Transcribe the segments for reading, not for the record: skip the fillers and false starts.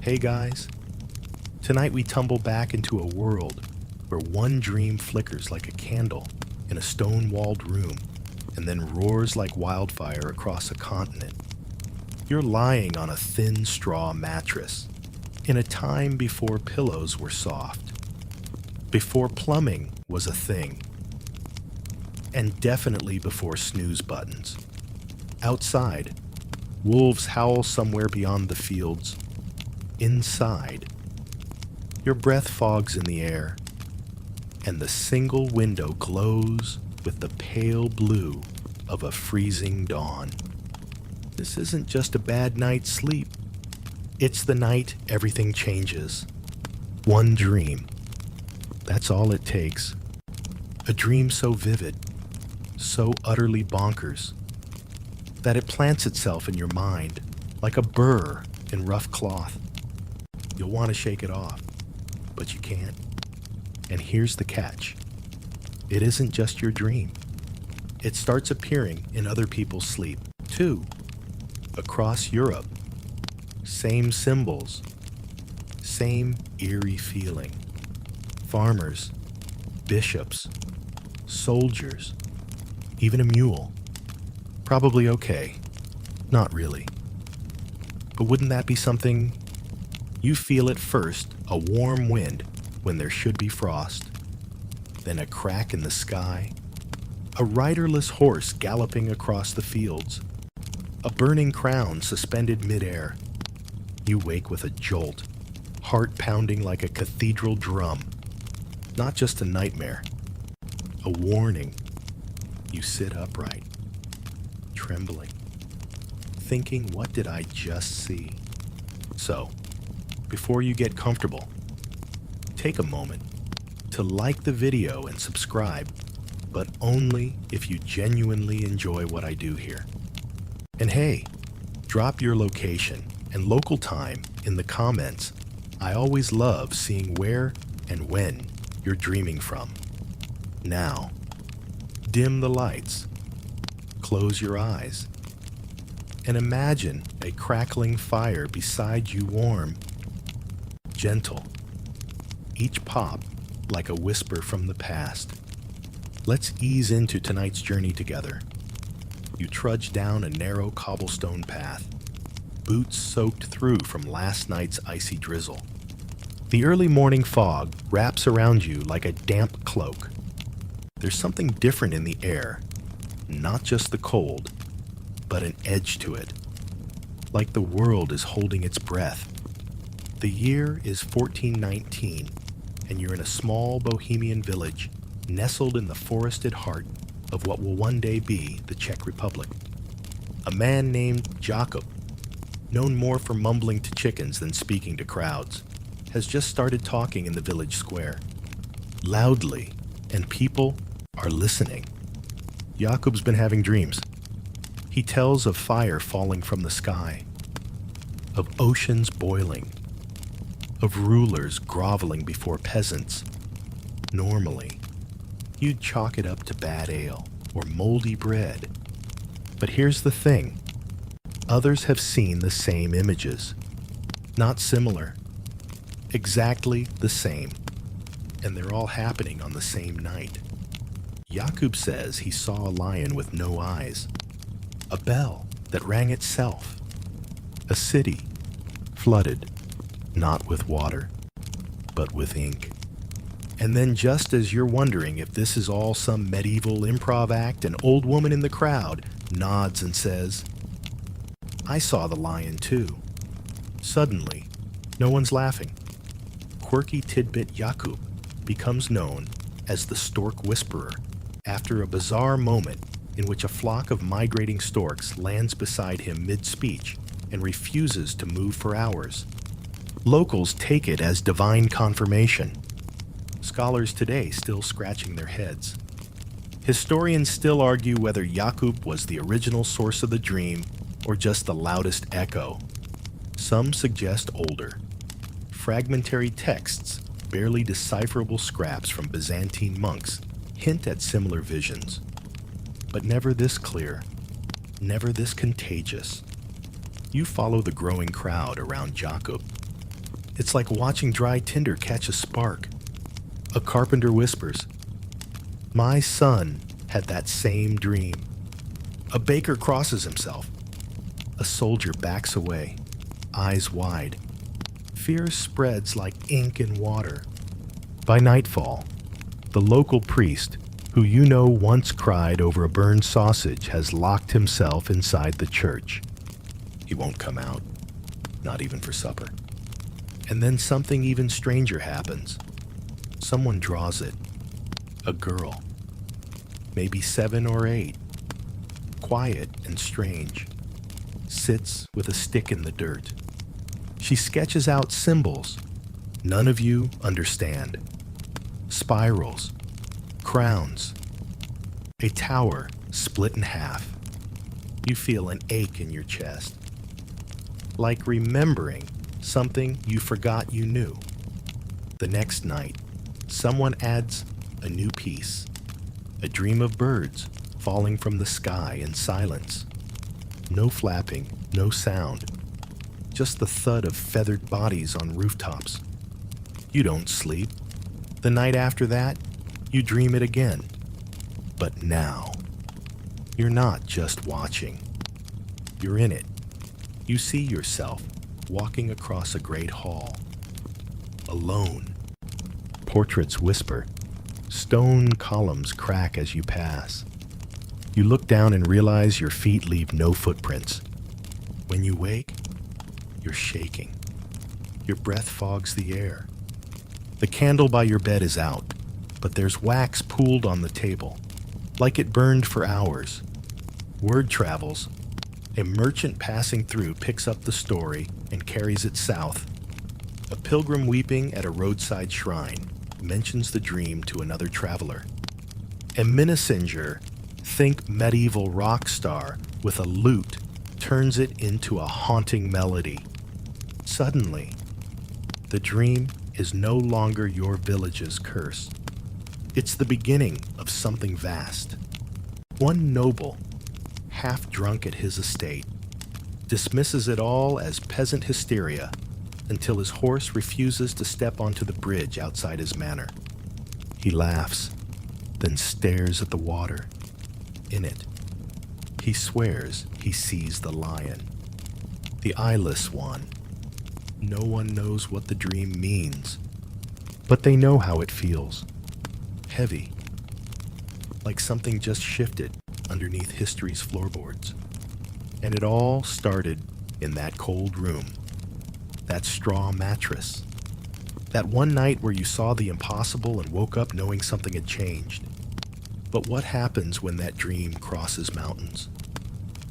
Hey guys, tonight we tumble back into a world where one dream flickers like a candle in a stone-walled room and then roars like wildfire across a continent. You're lying on a thin straw mattress in a time before pillows were soft, before plumbing was a thing, and definitely before snooze buttons. Outside, wolves howl somewhere beyond the fields. Inside, your breath fogs in the air, and the single window glows with the pale blue of a freezing dawn. This isn't just a bad night's sleep. It's the night everything changes. One dream. That's all it takes. A dream so vivid, so utterly bonkers, that it plants itself in your mind like a burr in rough cloth. You'll want to shake it off, but you can't. And here's the catch. It isn't just your dream. It starts appearing in other people's sleep, too. Across Europe. Same symbols. Same eerie feeling. Farmers, bishops, soldiers, even a mule. Probably okay. Not really. But wouldn't that be something? You feel at first a warm wind when there should be frost, then a crack in the sky, a riderless horse galloping across the fields, a burning crown suspended midair. You wake with a jolt, heart pounding like a cathedral drum. Not just a nightmare, a warning. You sit upright, trembling, thinking, what did I just see? So, before you get comfortable, take a moment to like the video and subscribe, but only if you genuinely enjoy what I do here. And hey, drop your location and local time in the comments. I always love seeing where and when you're dreaming from. Now, dim the lights, close your eyes, and imagine a crackling fire beside you, warm, gentle, each pop like a whisper from the past. Let's ease into tonight's journey together. You trudge down a narrow cobblestone path, boots soaked through from last night's icy drizzle. The early morning fog wraps around you like a damp cloak. There's something different in the air, not just the cold, but an edge to it, like the world is holding its breath. The year is 1419, and you're in a small Bohemian village nestled in the forested heart of what will one day be the Czech Republic. A man named Jakub, known more for mumbling to chickens than speaking to crowds, has just started talking in the village square, loudly, and people are listening. Jakub's been having dreams. He tells of fire falling from the sky, of oceans boiling, of rulers groveling before peasants. Normally, you'd chalk it up to bad ale or moldy bread. But here's the thing. Others have seen the same images. Not similar. Exactly the same. And they're all happening on the same night. Jakub says he saw a lion with no eyes. A bell that rang itself. A city flooded, not with water, but with ink. And then just as you're wondering if this is all some medieval improv act, an old woman in the crowd nods and says, I saw the lion too. Suddenly, no one's laughing. Quirky tidbit Jakub becomes known as the Stork Whisperer after a bizarre moment in which a flock of migrating storks lands beside him mid-speech and refuses to move for hours. Locals take it as divine confirmation. Scholars today still scratching their heads. Historians still argue whether Jakub was the original source of the dream or just the loudest echo. Some suggest older. Fragmentary texts, barely decipherable scraps from Byzantine monks, hint at similar visions. But never this clear, never this contagious. You follow the growing crowd around Jakub. It's like watching dry tinder catch a spark. A carpenter whispers, "My son had that same dream." A baker crosses himself. A soldier backs away, eyes wide. Fear spreads like ink in water. By nightfall, the local priest, who you know once cried over a burned sausage, has locked himself inside the church. He won't come out, not even for supper. And then something even stranger happens. Someone draws it. A girl. Maybe 7 or 8. Quiet and strange. Sits with a stick in the dirt. She sketches out symbols none of you understand. Spirals. Crowns. A tower split in half. You feel an ache in your chest. Like remembering something you forgot you knew. The next night, someone adds a new piece. A dream of birds falling from the sky in silence. No flapping, no sound. Just the thud of feathered bodies on rooftops. You don't sleep. The night after that, you dream it again. But now, you're not just watching. You're in it. You see yourself walking across a great hall. Alone. Portraits whisper. Stone columns crack as you pass. You look down and realize your feet leave no footprints. When you wake, you're shaking. Your breath fogs the air. The candle by your bed is out, but there's wax pooled on the table, like it burned for hours. Word travels. A merchant passing through picks up the story and carries it south. A pilgrim weeping at a roadside shrine mentions the dream to another traveler. A messenger, think medieval rock star, with a lute turns it into a haunting melody. Suddenly, the dream is no longer your village's curse. It's the beginning of something vast. One noble, half drunk at his estate, dismisses it all as peasant hysteria until his horse refuses to step onto the bridge outside his manor. He laughs, then stares at the water. In it, he swears he sees the lion, the eyeless one. No one knows what the dream means, but they know how it feels. Heavy, like something just shifted underneath history's floorboards. And it all started in that cold room, that straw mattress, that one night where you saw the impossible and woke up knowing something had changed. But what happens when that dream crosses mountains?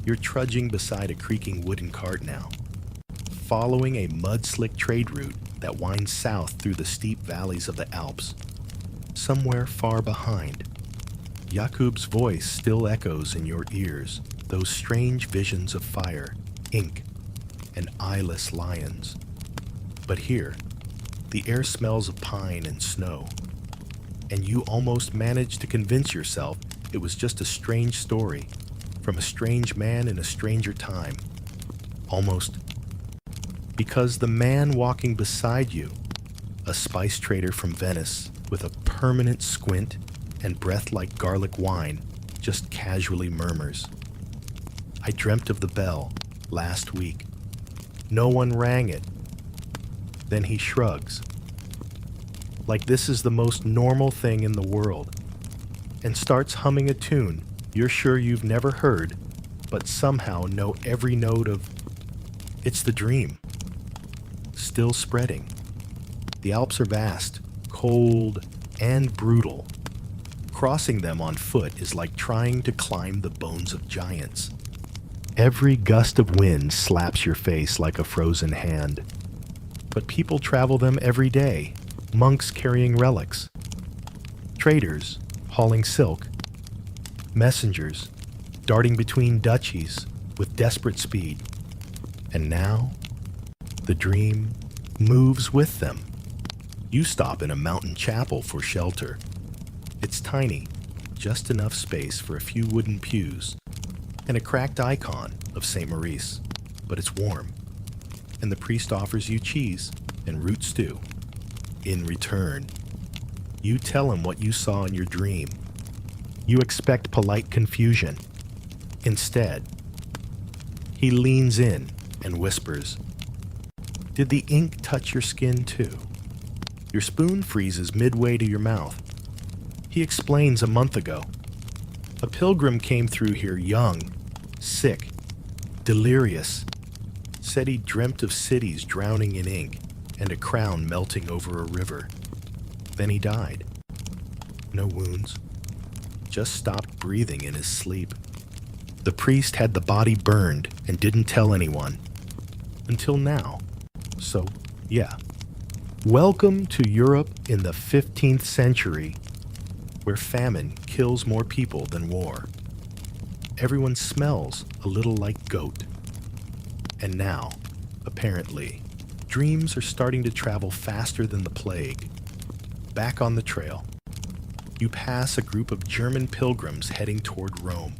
You're trudging beside a creaking wooden cart now, following a mud-slick trade route that winds south through the steep valleys of the Alps. Somewhere far behind, Jakub's voice still echoes in your ears, those strange visions of fire, ink, and eyeless lions. But here, the air smells of pine and snow, and you almost manage to convince yourself it was just a strange story from a strange man in a stranger time. Almost. Because the man walking beside you, a spice trader from Venice with a permanent squint and breath like garlic wine, just casually murmurs, "I dreamt of the bell last week. No one rang it." Then he shrugs, like this is the most normal thing in the world, and starts humming a tune you're sure you've never heard, but somehow know every note of. It's the dream. Still spreading. The Alps are vast, cold, and brutal. Crossing them on foot is like trying to climb the bones of giants. Every gust of wind slaps your face like a frozen hand. But people travel them every day, monks carrying relics, traders hauling silk, messengers darting between duchies with desperate speed. And now, the dream moves with them. You stop in a mountain chapel for shelter. It's tiny, just enough space for a few wooden pews and a cracked icon of St. Maurice, but it's warm. And the priest offers you cheese, and root stew. In return, you tell him what you saw in your dream. You expect polite confusion. Instead, he leans in and whispers, "Did the ink touch your skin too?" Your spoon freezes midway to your mouth. He explains a month ago. A pilgrim came through here young, sick, delirious. Said he dreamt of cities drowning in ink and a crown melting over a river. Then he died. No wounds. Just stopped breathing in his sleep. The priest had the body burned and didn't tell anyone. Until now. So, yeah. Welcome to Europe in the 15th century, where famine kills more people than war. Everyone smells a little like goat. And now, apparently, dreams are starting to travel faster than the plague. Back on the trail, you pass a group of German pilgrims heading toward Rome.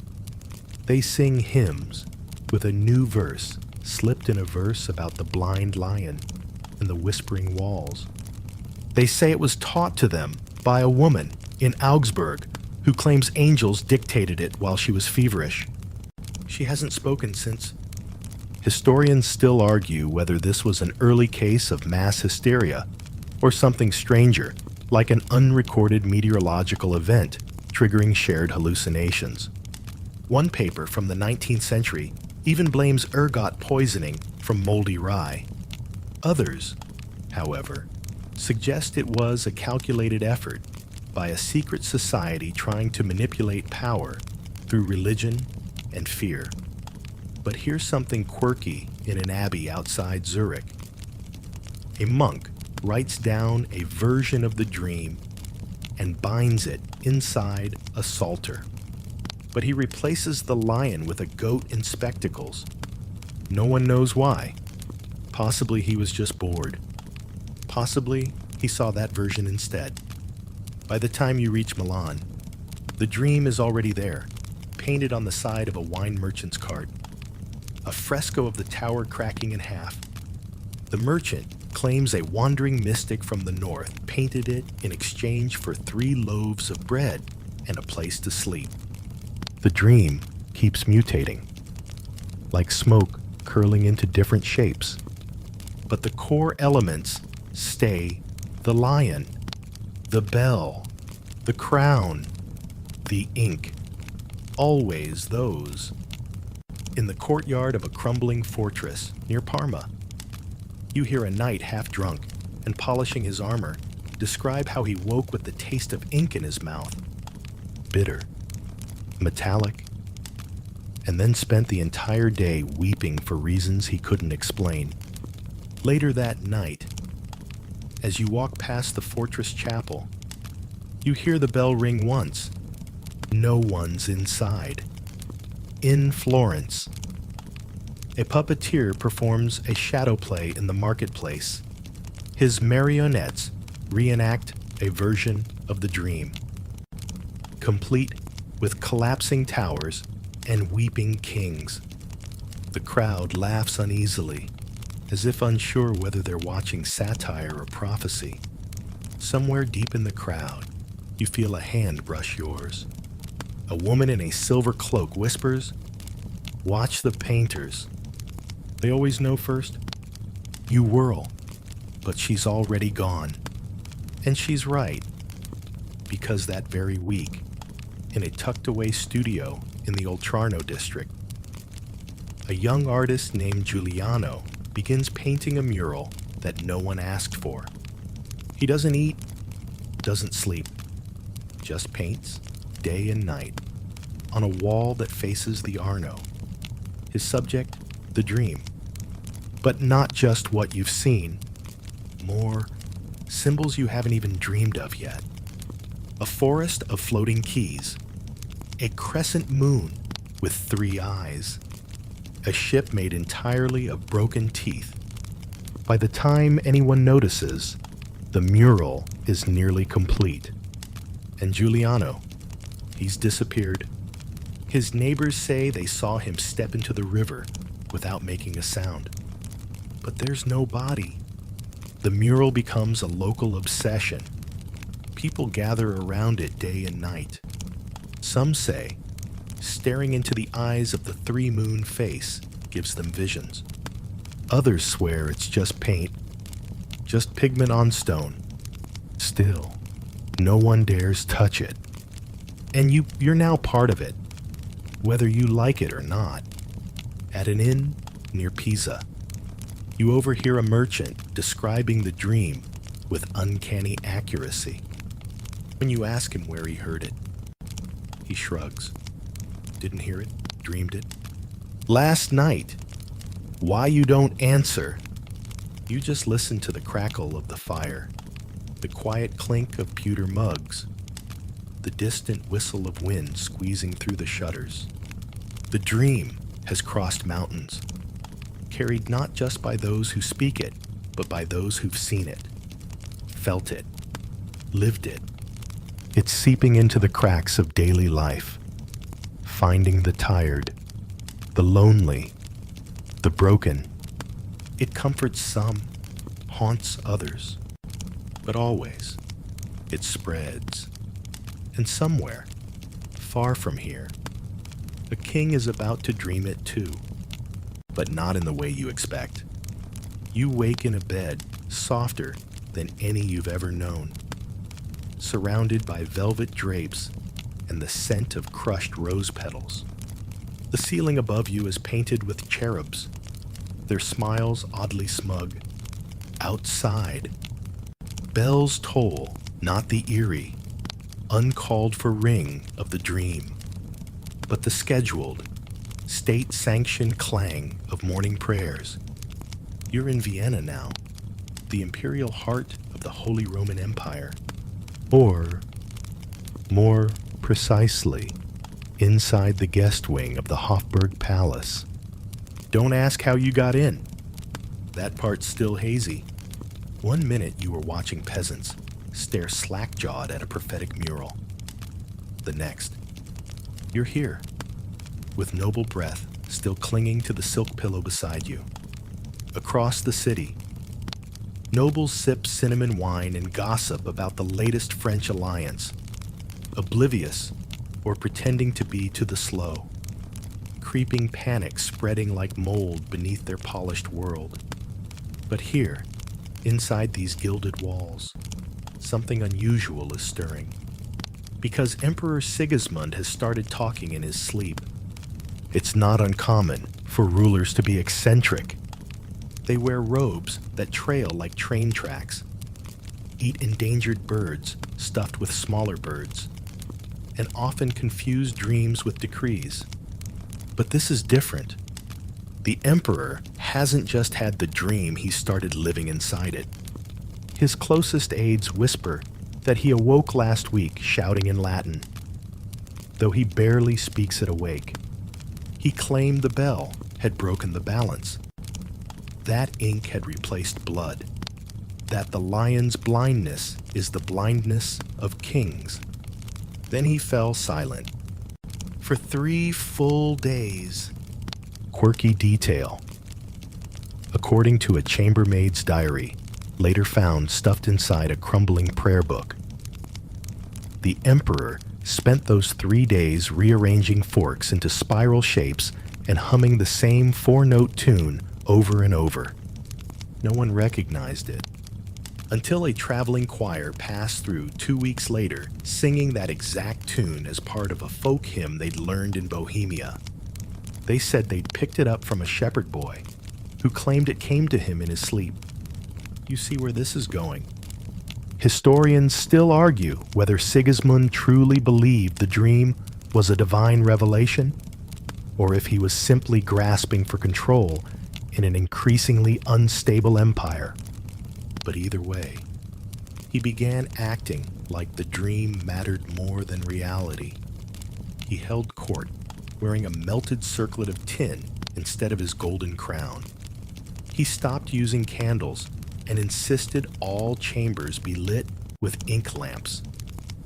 They sing hymns with a new verse slipped in a verse about the blind lion and the whispering walls. They say it was taught to them by a woman in Augsburg who claims angels dictated it while she was feverish. She hasn't spoken since. Historians still argue whether this was an early case of mass hysteria or something stranger, like an unrecorded meteorological event triggering shared hallucinations. One paper from the 19th century even blames ergot poisoning from moldy rye. Others, however, suggest it was a calculated effort by a secret society trying to manipulate power through religion and fear. But here's something quirky in an abbey outside Zurich. A monk writes down a version of the dream and binds it inside a psalter. But he replaces the lion with a goat in spectacles. No one knows why. Possibly he was just bored. Possibly he saw that version instead. By the time you reach Milan, the dream is already there, painted on the side of a wine merchant's cart. A fresco of the tower cracking in half. The merchant claims a wandering mystic from the north painted it in exchange for 3 loaves of bread and a place to sleep. The dream keeps mutating, like smoke curling into different shapes. But the core elements stay the lion, the bell, the crown, the ink. Always those. In the courtyard of a crumbling fortress near Parma, you hear a knight half drunk and polishing his armor describe how he woke with the taste of ink in his mouth. Bitter, metallic, and then spent the entire day weeping for reasons he couldn't explain. Later that night, as you walk past the fortress chapel, you hear the bell ring once. No one's inside. In Florence, a puppeteer performs a shadow play in the marketplace. His marionettes reenact a version of the dream, complete with collapsing towers and weeping kings. The crowd laughs uneasily, as if unsure whether they're watching satire or prophecy. Somewhere deep in the crowd, you feel a hand brush yours. A woman in a silver cloak whispers, "Watch the painters. They always know first." You whirl, but she's already gone. And she's right, because that very week, in a tucked-away studio in the Oltrarno district, a young artist named Giuliano begins painting a mural that no one asked for. He doesn't eat, doesn't sleep, just paints day and night on a wall that faces the Arno. His subject, the dream. But not just what you've seen. More, symbols you haven't even dreamed of yet. A forest of floating keys. A crescent moon with 3 eyes. A ship made entirely of broken teeth. By the time anyone notices, the mural is nearly complete. And Giuliano, he's disappeared. His neighbors say they saw him step into the river without making a sound. But there's no body. The mural becomes a local obsession. People gather around it day and night. Some say staring into the eyes of the three-moon face gives them visions. Others swear it's just paint, just pigment on stone. Still, no one dares touch it. And you're now part of it, whether you like it or not. At an inn near Pisa, you overhear a merchant describing the dream with uncanny accuracy. When you ask him where he heard it, he shrugs. Didn't hear it, dreamed it. Last night. Why you don't answer? You just listen to the crackle of the fire, the quiet clink of pewter mugs, the distant whistle of wind squeezing through the shutters. The dream has crossed mountains, carried not just by those who speak it, but by those who've seen it, felt it, lived it. It's seeping into the cracks of daily life, finding the tired, the lonely, the broken. It comforts some, haunts others, but always it spreads. And somewhere, far from here, a king is about to dream it too, but not in the way you expect. You wake in a bed softer than any you've ever known, surrounded by velvet drapes and the scent of crushed rose petals. The ceiling above you is painted with cherubs, their smiles oddly smug. Outside, bells toll, not the eerie, uncalled for ring of the dream, but the scheduled, state-sanctioned clang of morning prayers. You're in Vienna now, the imperial heart of the Holy Roman Empire. Or, more precisely, inside the guest wing of the Hofburg Palace. Don't ask how you got in. That part's still hazy. 1 minute you were watching peasants stare slack-jawed at a prophetic mural. The next, you're here, with noble breath still clinging to the silk pillow beside you. Across the city, nobles sip cinnamon wine and gossip about the latest French alliance, oblivious or pretending to be to the slow, creeping panic spreading like mold beneath their polished world. But here, inside these gilded walls, something unusual is stirring. Because Emperor Sigismund has started talking in his sleep. It's not uncommon for rulers to be eccentric. They wear robes that trail like train tracks, eat endangered birds stuffed with smaller birds, and often confuse dreams with decrees. But this is different. The emperor hasn't just had the dream, he started living inside it. His closest aides whisper that he awoke last week shouting in Latin, though he barely speaks it awake. He claimed the bell had broken the balance, that ink had replaced blood, that the lion's blindness is the blindness of kings. Then he fell silent. For 3 full days. Quirky detail. According to a chambermaid's diary, later found stuffed inside a crumbling prayer book, the emperor spent those 3 days rearranging forks into spiral shapes and humming the same 4-note tune over and over. No one recognized it, until a traveling choir passed through 2 weeks later, singing that exact tune as part of a folk hymn they'd learned in Bohemia. They said they'd picked it up from a shepherd boy, who claimed it came to him in his sleep. You see where this is going. Historians still argue whether Sigismund truly believed the dream was a divine revelation, or if he was simply grasping for control in an increasingly unstable empire. But either way, he began acting like the dream mattered more than reality. He held court, wearing a melted circlet of tin instead of his golden crown. He stopped using candles and insisted all chambers be lit with ink lamps,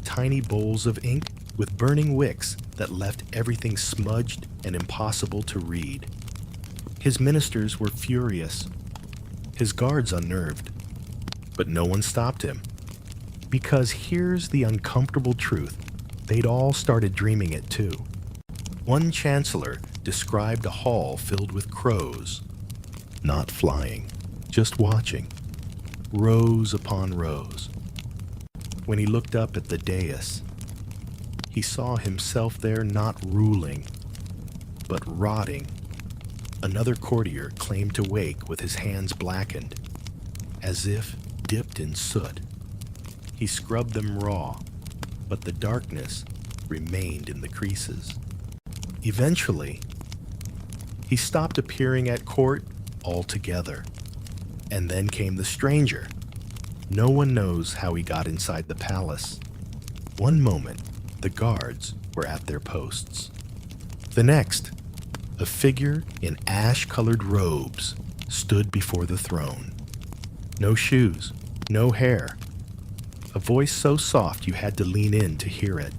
tiny bowls of ink with burning wicks that left everything smudged and impossible to read. His ministers were furious, his guards unnerved. But no one stopped him. Because here's the uncomfortable truth. They'd all started dreaming it too. One chancellor described a hall filled with crows, not flying, just watching, rows upon rows. When he looked up at the dais, he saw himself there not ruling, but rotting. Another courtier claimed to wake with his hands blackened, as if dipped in soot. He scrubbed them raw, but the darkness remained in the creases. Eventually, he stopped appearing at court altogether. And then came the stranger. No one knows how he got inside the palace. One moment, the guards were at their posts. The next, a figure in ash-colored robes stood before the throne. No shoes, no hair. A voice so soft you had to lean in to hear it.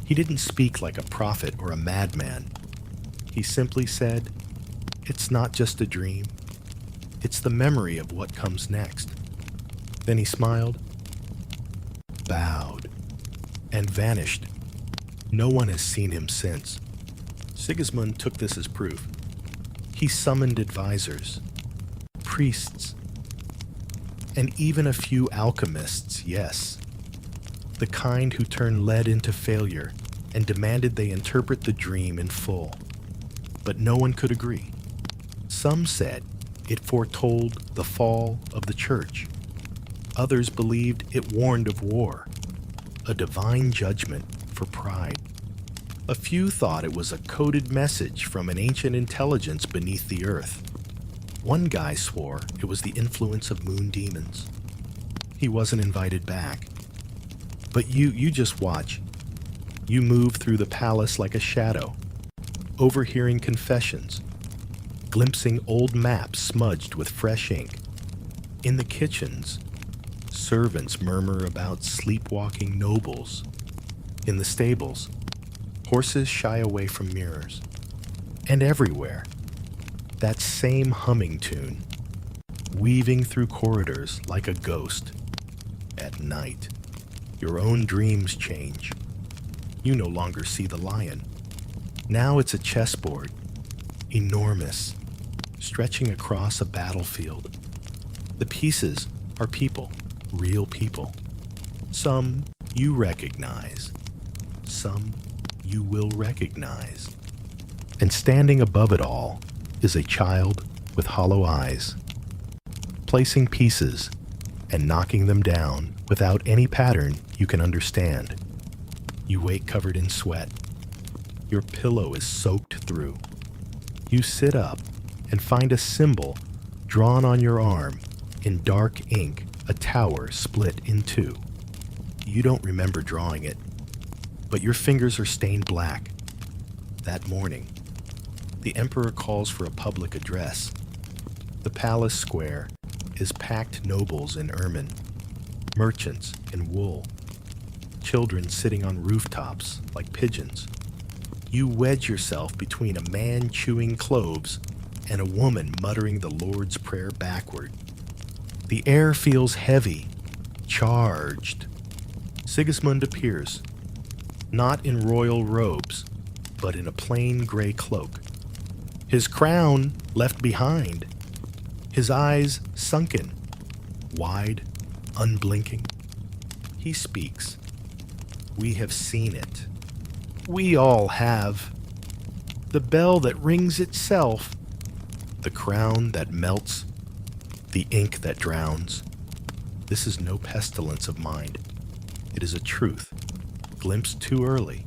He didn't speak like a prophet or a madman. He simply said, "It's not just a dream. It's the memory of what comes next." Then he smiled, bowed, and vanished. No one has seen him since. Sigismund took this as proof. He summoned advisors, priests, and even a few alchemists, yes. The kind who turned lead into failure and demanded they interpret the dream in full. But no one could agree. Some said it foretold the fall of the church. Others believed it warned of war, a divine judgment for pride. A few thought it was a coded message from an ancient intelligence beneath the earth. One guy swore it was the influence of moon demons. He wasn't invited back. But you just watch. You move through the palace like a shadow, overhearing confessions, glimpsing old maps smudged with fresh ink. In the kitchens, servants murmur about sleepwalking nobles. In the stables, horses shy away from mirrors. And everywhere, that same humming tune, weaving through corridors like a ghost. At night, your own dreams change. You no longer see the lion. Now it's a chessboard, enormous, stretching across a battlefield. The pieces are people, real people. Some you recognize, some you will recognize. And standing above it all is a child with hollow eyes, placing pieces and knocking them down without any pattern you can understand. You wake covered in sweat. Your pillow is soaked through. You sit up and find a symbol drawn on your arm in dark ink, a tower split in two. You don't remember drawing it, but your fingers are stained black. That morning, the emperor calls for a public address. The palace square is packed nobles in ermine, merchants in wool, children sitting on rooftops like pigeons. You wedge yourself between a man chewing cloves and a woman muttering the Lord's Prayer backward. The air feels heavy, charged. Sigismund appears, not in royal robes, but in a plain gray cloak. His crown left behind, his eyes sunken, wide, unblinking. He speaks. We have seen it. We all have. The bell that rings itself, the crown that melts, the ink that drowns. This is no pestilence of mind. It is a truth, glimpsed too early,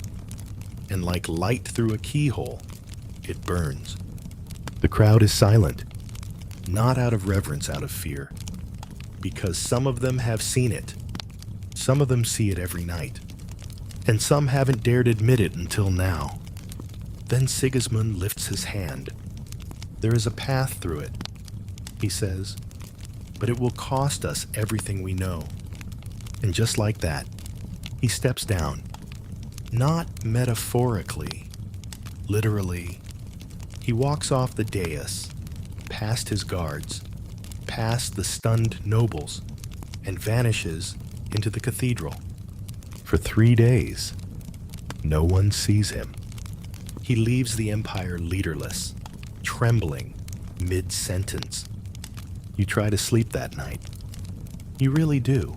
and like light through a keyhole, it burns. The crowd is silent, not out of reverence, out of fear, because some of them have seen it. Some of them see it every night, and some haven't dared admit it until now. Then Sigismund lifts his hand. There is a path through it, he says, but it will cost us everything we know. And just like that, he steps down, not metaphorically, literally. He walks off the dais, past his guards, past the stunned nobles, and vanishes into the cathedral. For 3 days, no one sees him. He leaves the empire leaderless, trembling mid-sentence. You try to sleep that night. You really do.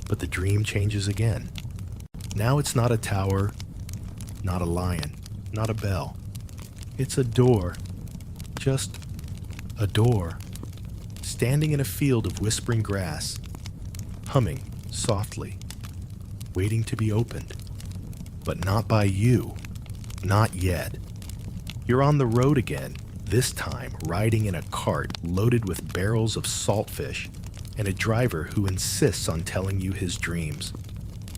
But the dream changes again. Now it's not a tower, not a lion, not a bell. It's a door, just a door, standing in a field of whispering grass, humming softly, waiting to be opened. But not by you, not yet. You're on the road again, this time riding in a cart loaded with barrels of saltfish and a driver who insists on telling you his dreams,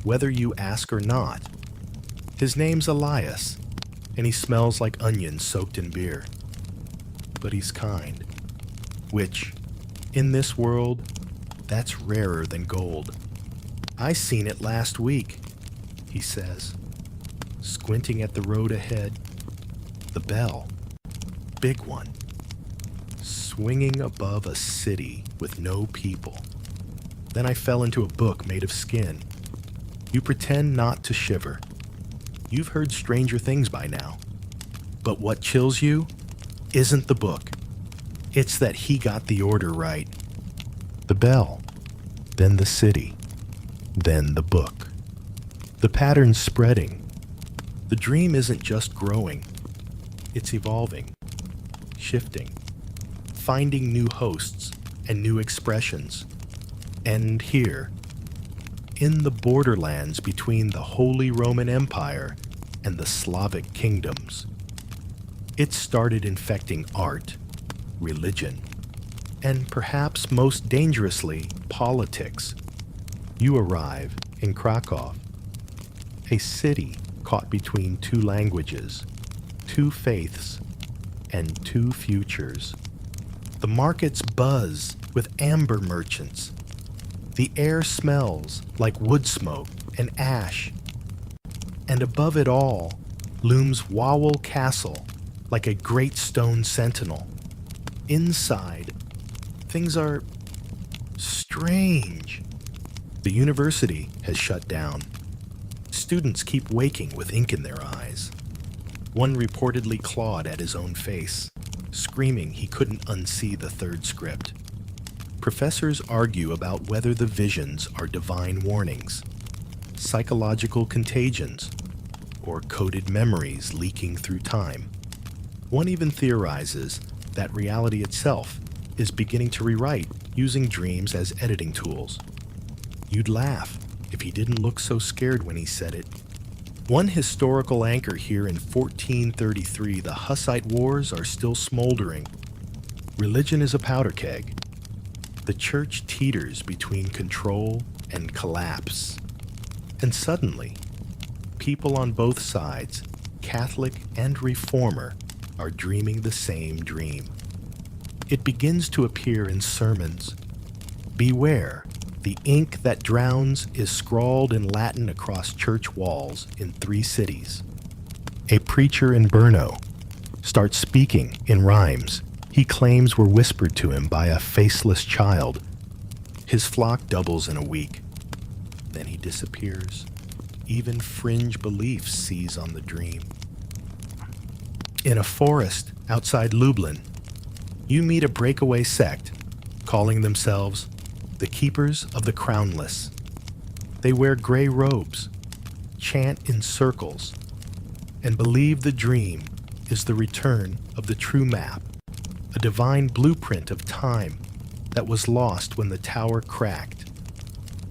whether you ask or not. His name's Elias, and he smells like onions soaked in beer. But he's kind, which, in this world, that's rarer than gold. I seen it last week, he says, squinting at the road ahead. The bell, big one, swinging above a city with no people. Then I fell into a book made of skin. You pretend not to shiver. You've heard stranger things by now. But what chills you isn't the book. It's that he got the order right. The bell, then the city, then the book. The pattern's spreading. The dream isn't just growing. It's evolving, shifting, finding new hosts and new expressions. And here, in the borderlands between the Holy Roman Empire and the Slavic kingdoms, it started infecting art, religion, and perhaps most dangerously, politics. You arrive in Krakow, a city caught between two languages, two faiths, and two futures. The markets buzz with amber merchants. The air smells like wood smoke and ash. And above it all looms Wawel Castle like a great stone sentinel. Inside, things are strange. The university has shut down. Students keep waking with ink in their eyes. One reportedly clawed at his own face, screaming he couldn't unsee the third script. Professors argue about whether the visions are divine warnings, psychological contagions, or coded memories leaking through time. One even theorizes that reality itself is beginning to rewrite using dreams as editing tools. You'd laugh if he didn't look so scared when he said it. One historical anchor here in 1433, the Hussite Wars are still smoldering. Religion is a powder keg. The church teeters between control and collapse. And suddenly, people on both sides, Catholic and Reformer, are dreaming the same dream. It begins to appear in sermons. Beware. The ink that drowns is scrawled in Latin across church walls in 3 cities. A preacher in Brno starts speaking in rhymes he claims were whispered to him by a faceless child. His flock doubles in a week. Then he disappears. Even fringe beliefs seize on the dream. In a forest outside Lublin, you meet a breakaway sect calling themselves the Keepers of the Crownless. They wear gray robes, chant in circles, and believe the dream is the return of the true map, a divine blueprint of time that was lost when the tower cracked.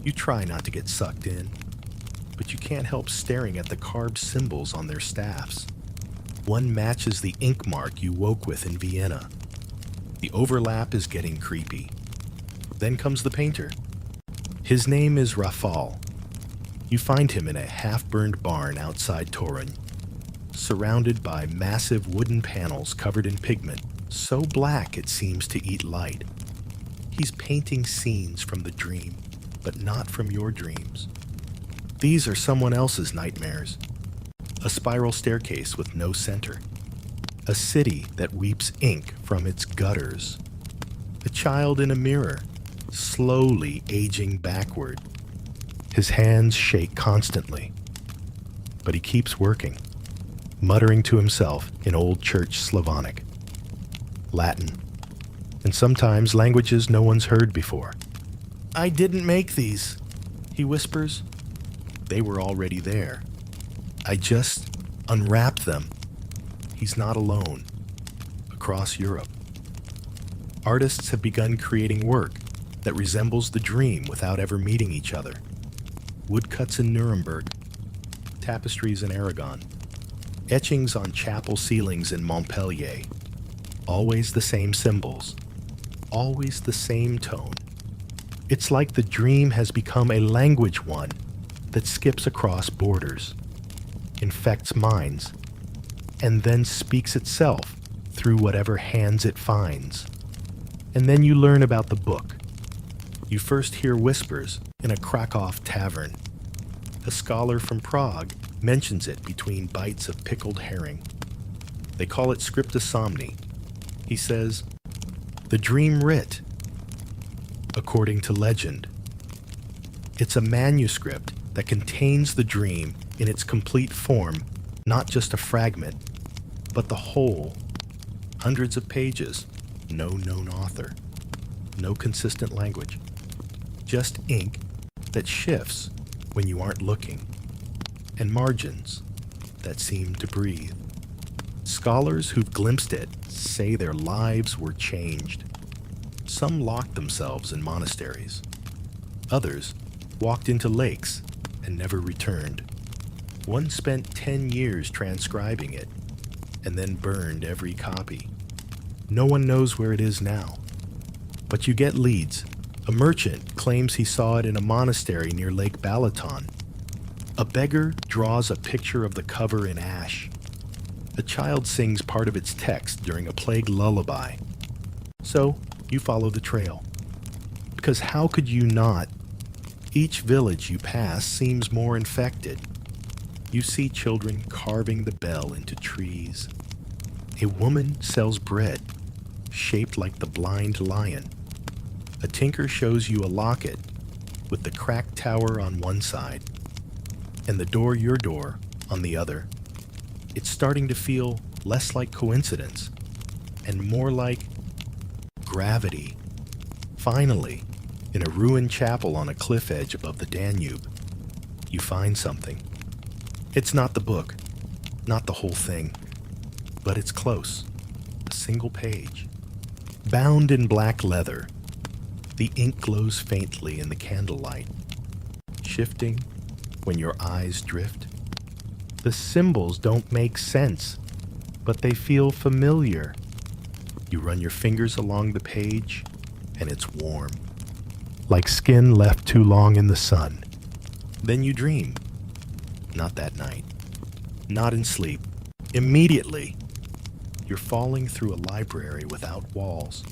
You try not to get sucked in, but you can't help staring at the carved symbols on their staffs. One matches the ink mark you woke with in Vienna. The overlap is getting creepy. Then comes the painter. His name is Rafal. You find him in a half-burned barn outside Torun, surrounded by massive wooden panels covered in pigment, so black it seems to eat light. He's painting scenes from the dream, but not from your dreams. These are someone else's nightmares. A spiral staircase with no center. A city that weeps ink from its gutters. A child in a mirror, slowly aging backward. His hands shake constantly, but he keeps working, muttering to himself in Old Church Slavonic, Latin, and sometimes languages no one's heard before. "I didn't make these," he whispers. They were already there. I just unwrapped them. He's not alone. Across Europe, artists have begun creating work that resembles the dream without ever meeting each other. Woodcuts in Nuremberg, tapestries in Aragon, etchings on chapel ceilings in Montpellier. Always the same symbols, always the same tone. It's like the dream has become a language one that skips across borders, infects minds, and then speaks itself through whatever hands it finds. And then you learn about the book. You first hear whispers in a Krakow tavern. A scholar from Prague mentions it between bites of pickled herring. They call it scriptosomni. He says, "The dream writ," according to legend. It's a manuscript that contains the dream in its complete form, not just a fragment, but the whole. Hundreds of pages, no known author, no consistent language, just ink that shifts when you aren't looking, and margins that seem to breathe. Scholars who've glimpsed it say their lives were changed. Some locked themselves in monasteries. Others walked into lakes and never returned. One spent 10 years transcribing it and then burned every copy. No one knows where it is now, but you get leads. A merchant claims he saw it in a monastery near Lake Balaton. A beggar draws a picture of the cover in ash. A child sings part of its text during a plague lullaby. So you follow the trail. Because how could you not? Each village you pass seems more infected. You see children carving the bell into trees. A woman sells bread, shaped like the blind lion. A tinker shows you a locket with the cracked tower on one side and the door your door on the other. It's starting to feel less like coincidence and more like gravity. Finally, in a ruined chapel on a cliff edge above the Danube, you find something. It's not the book, not the whole thing, but it's close. A single page. Bound in black leather, the ink glows faintly in the candlelight, shifting when your eyes drift. The symbols don't make sense, but they feel familiar. You run your fingers along the page, and it's warm, like skin left too long in the sun. Then you dream. Not that night. Not in sleep. Immediately. You're falling through a library without walls,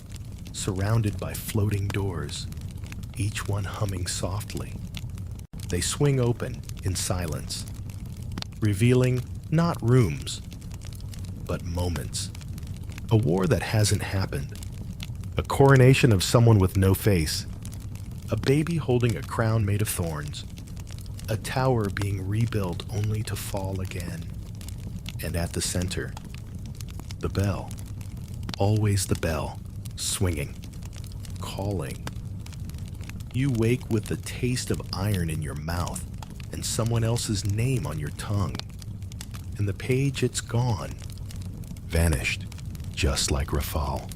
surrounded by floating doors, each one humming softly. They swing open in silence, revealing not rooms, but moments. A war that hasn't happened. A coronation of someone with no face. A baby holding a crown made of thorns. A tower being rebuilt only to fall again. And at the center, the bell. Always the bell, swinging, calling. You wake with the taste of iron in your mouth and someone else's name on your tongue. And the page, it's gone. Vanished, just like Rafal.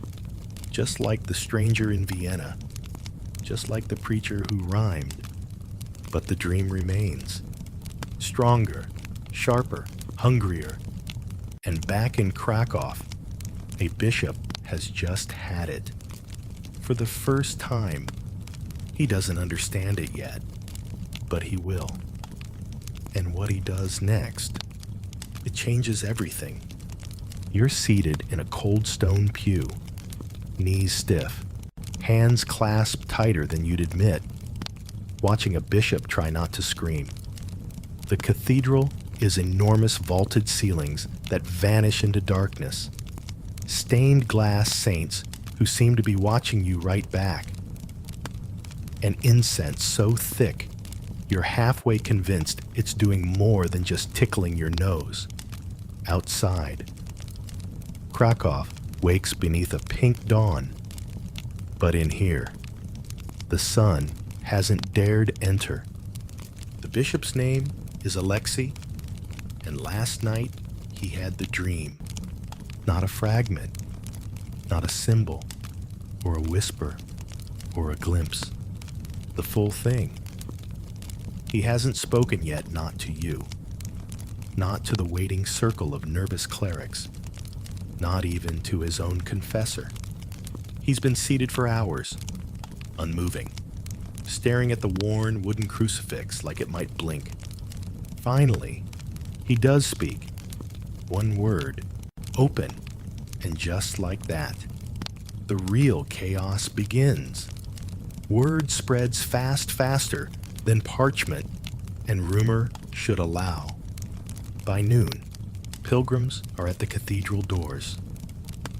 Just like the stranger in Vienna. Just like the preacher who rhymed. But the dream remains. Stronger, sharper, hungrier. And back in Krakow, a bishop has just had it. For the first time. He doesn't understand it yet, but he will. And what he does next, it changes everything. You're seated in a cold stone pew, knees stiff, hands clasped tighter than you'd admit, watching a bishop try not to scream. The cathedral is enormous vaulted ceilings that vanish into darkness, stained glass saints who seem to be watching you right back. and incense so thick you're halfway convinced it's doing more than just tickling your nose. Outside, Krakow wakes beneath a pink dawn. But in here, the sun hasn't dared enter. The bishop's name is Alexei, and last night he had the dream. Not a fragment, not a symbol, or a whisper, or a glimpse. The full thing. He hasn't spoken yet, not to you. Not to the waiting circle of nervous clerics. Not even to his own confessor. He's been seated for hours, unmoving, staring at the worn wooden crucifix like it might blink. Finally, he does speak. One word, open, and just like that, the real chaos begins. Word spreads faster than parchment and rumor should allow. By noon, pilgrims are at the cathedral doors.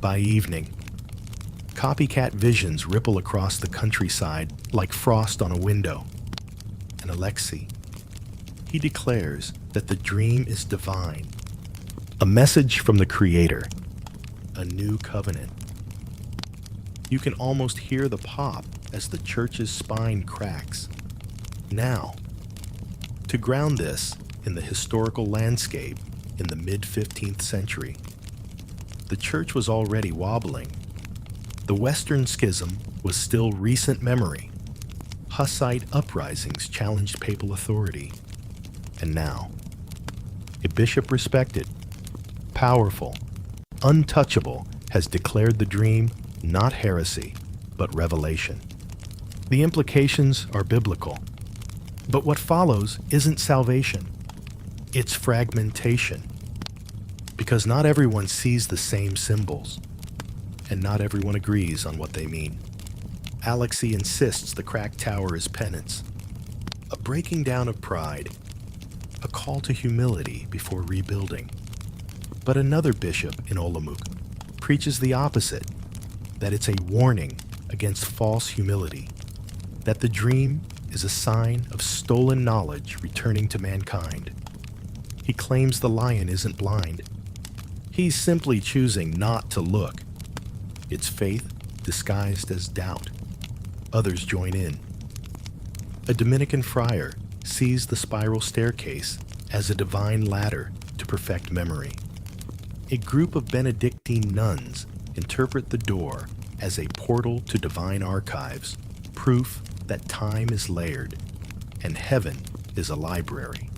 By evening, copycat visions ripple across the countryside like frost on a window. And Alexei, he declares that the dream is divine. A message from the Creator. A new covenant. You can almost hear the pop as the church's spine cracks. Now, to ground this in the historical landscape in the mid-15th century, the church was already wobbling. The Western Schism was still recent memory. Hussite uprisings challenged papal authority. And now, a bishop respected, powerful, untouchable has declared the dream not heresy, but revelation. The implications are biblical. But what follows isn't salvation. It's fragmentation. Because not everyone sees the same symbols, and not everyone agrees on what they mean. Alexei insists the cracked tower is penance, a breaking down of pride, a call to humility before rebuilding. But another bishop in Olomouc preaches the opposite, that it's a warning against false humility, that the dream is a sign of stolen knowledge returning to mankind. He claims the lion isn't blind. He's simply choosing not to look. It's faith disguised as doubt. Others join in. A Dominican friar sees the spiral staircase as a divine ladder to perfect memory. A group of Benedictine nuns interpret the door as a portal to divine archives, proof that time is layered and heaven is a library.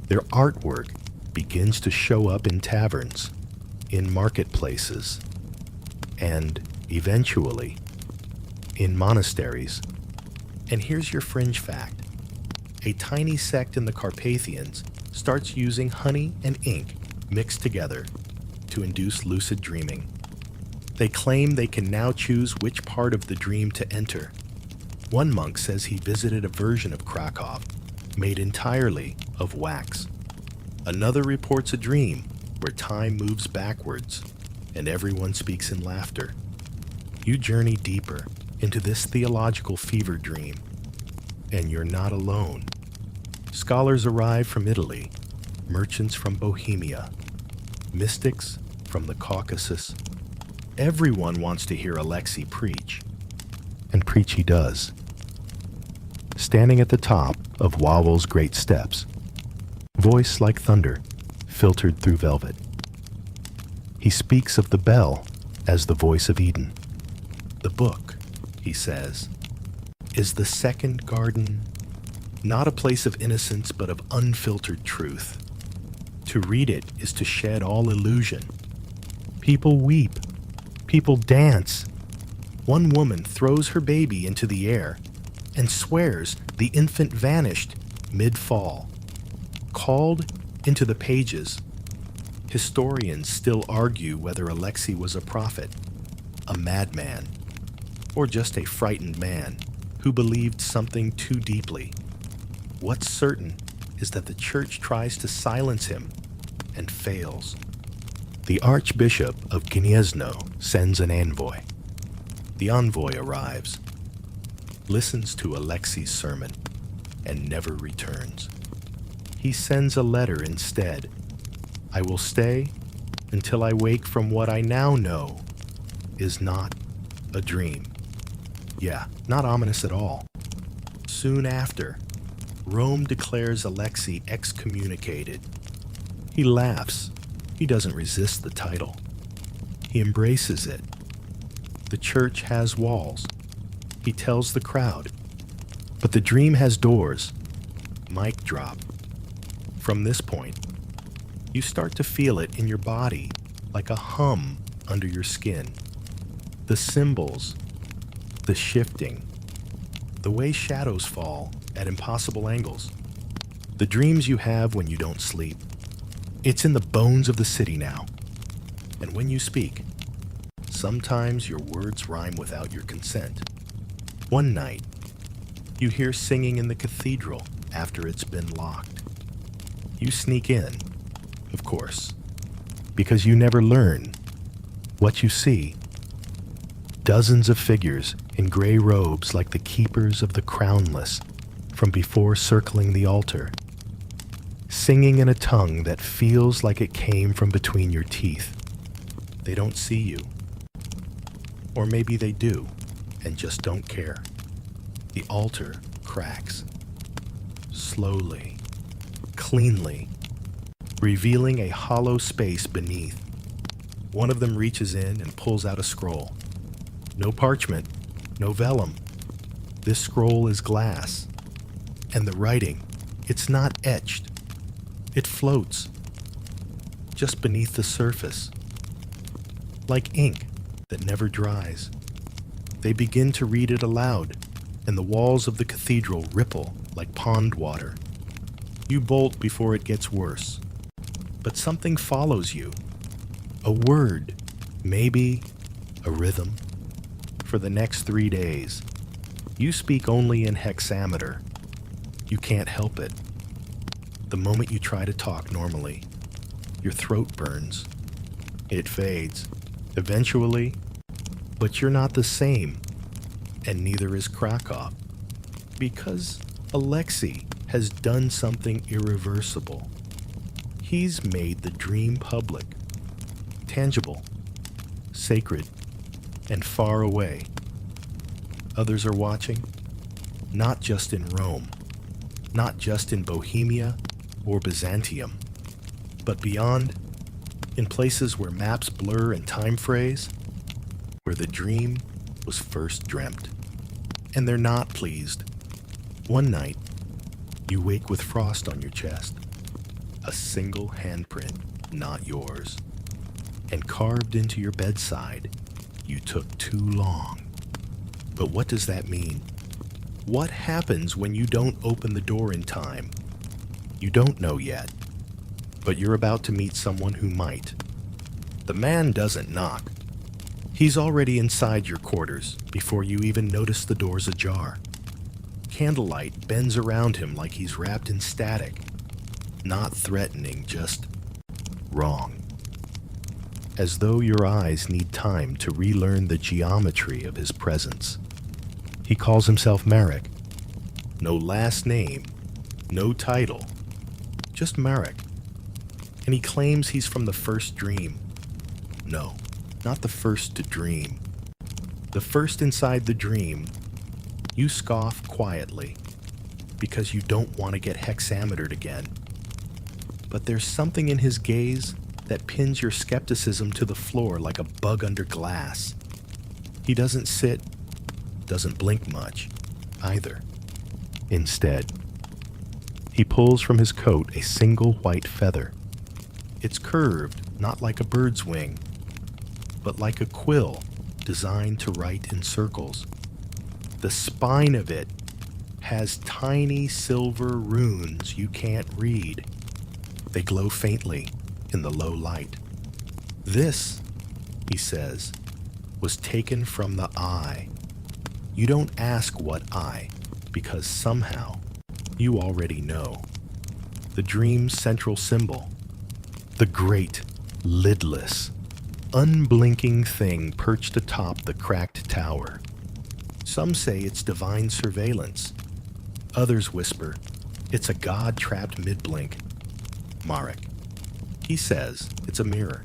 Their artwork begins to show up in taverns, in marketplaces, and eventually in monasteries. And here's your fringe fact. A tiny sect in the Carpathians starts using honey and ink mixed together to induce lucid dreaming. They claim they can now choose which part of the dream to enter. One monk says he visited a version of Krakow made entirely of wax. Another reports a dream where time moves backwards and everyone speaks in laughter. You journey deeper into this theological fever dream, and you're not alone. Scholars arrive from Italy, merchants from Bohemia, mystics from the Caucasus. Everyone wants to hear Alexei preach, and preach he does. Standing at the top of Wawel's great steps, voice like thunder, filtered through velvet. He speaks of the bell as the voice of Eden. The book, he says, is the second garden, not a place of innocence but of unfiltered truth. To read it is to shed all illusion. People weep. People dance. One woman throws her baby into the air and swears the infant vanished mid-fall. Called into the pages, historians still argue whether Alexei was a prophet, a madman, or just a frightened man who believed something too deeply. What's certain is that the church tries to silence him and fails. The Archbishop of Gniezno sends an envoy. The envoy arrives. listens to Alexi's sermon, and never returns. He sends a letter instead. I will stay until I wake from what I now know is not a dream. Yeah, not ominous at all. Soon after, Rome declares Alexei excommunicated. He laughs. He doesn't resist the title. He embraces it. The church has walls. He tells the crowd. But the dream has doors. Mic drop. From this point, you start to feel it in your body like a hum under your skin. The symbols, the shifting, the way shadows fall at impossible angles, the dreams you have when you don't sleep. It's in the bones of the city now. And when you speak, sometimes your words rhyme without your consent. One night, you hear singing in the cathedral after it's been locked. You sneak in, of course, because you never learn what you see. Dozens of figures in gray robes like the keepers of the crownless from before circling the altar, singing in a tongue that feels like it came from between your teeth. They don't see you. Or maybe they do and just don't care. The altar cracks. Slowly, cleanly, revealing a hollow space beneath. One of them reaches in and pulls out a scroll. No parchment, no vellum. This scroll is glass. And the writing, it's not etched. It floats, just beneath the surface. Like ink that never dries. They begin to read it aloud, and the walls of the cathedral ripple like pond water. You bolt before it gets worse. But something follows you. A word, maybe a rhythm. For the next 3 days, you speak only in hexameter. You can't help it. The moment you try to talk normally, your throat burns. It fades, eventually, but you're not the same, and neither is Krakow, because Alexei has done something irreversible. He's made the dream public, tangible, sacred, and far away. Others are watching, not just in Rome, not just in Bohemia or Byzantium, but beyond, in places where maps blur and time phrase, where the dream was first dreamt. And they're not pleased. One night, you wake with frost on your chest, a single handprint, not yours, and carved into your bedside, you took too long. But what does that mean? What happens when you don't open the door in time? You don't know yet, but you're about to meet someone who might. The man doesn't knock. He's already inside your quarters before you even notice the doors ajar. Candlelight bends around him like he's wrapped in static. Not threatening, just wrong. As though your eyes need time to relearn the geometry of his presence. He calls himself Marek. No last name, no title, just Marek. And he claims he's from the first dream. No, not the first to dream. The first inside the dream. You scoff quietly because you don't want to get hexametered again. But there's something in his gaze that pins your skepticism to the floor like a bug under glass. He doesn't sit, doesn't blink much, either. Instead, he pulls from his coat a single white feather. It's curved, not like a bird's wing, but like a quill designed to write in circles. The spine of it has tiny silver runes you can't read. They glow faintly in the low light. This, he says, was taken from the eye. You don't ask what eye, because somehow you already know. The dream's central symbol, the great, lidless, unblinking thing perched atop the cracked tower. Some say it's divine surveillance. Others whisper, it's a god trapped mid-blink. Marek. He says it's a mirror,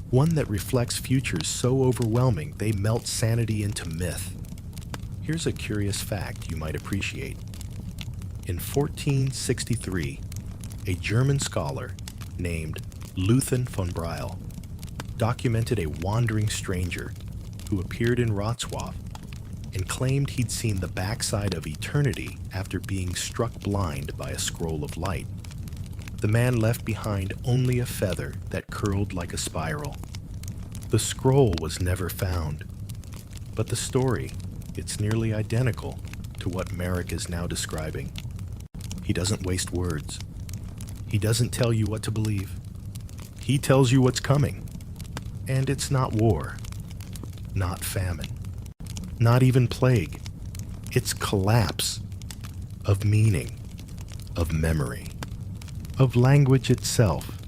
one that reflects futures so overwhelming they melt sanity into myth. Here's a curious fact you might appreciate. In 1463, a German scholar named Luthen von Breil documented a wandering stranger who appeared in Wrocław and claimed he'd seen the backside of eternity after being struck blind by a scroll of light. The man left behind only a feather that curled like a spiral. The scroll was never found, but the story, it's nearly identical to what Marek is now describing. He doesn't waste words. He doesn't tell you what to believe. He tells you what's coming. And it's not war, not famine, not even plague. It's collapse of meaning, of memory, of language itself.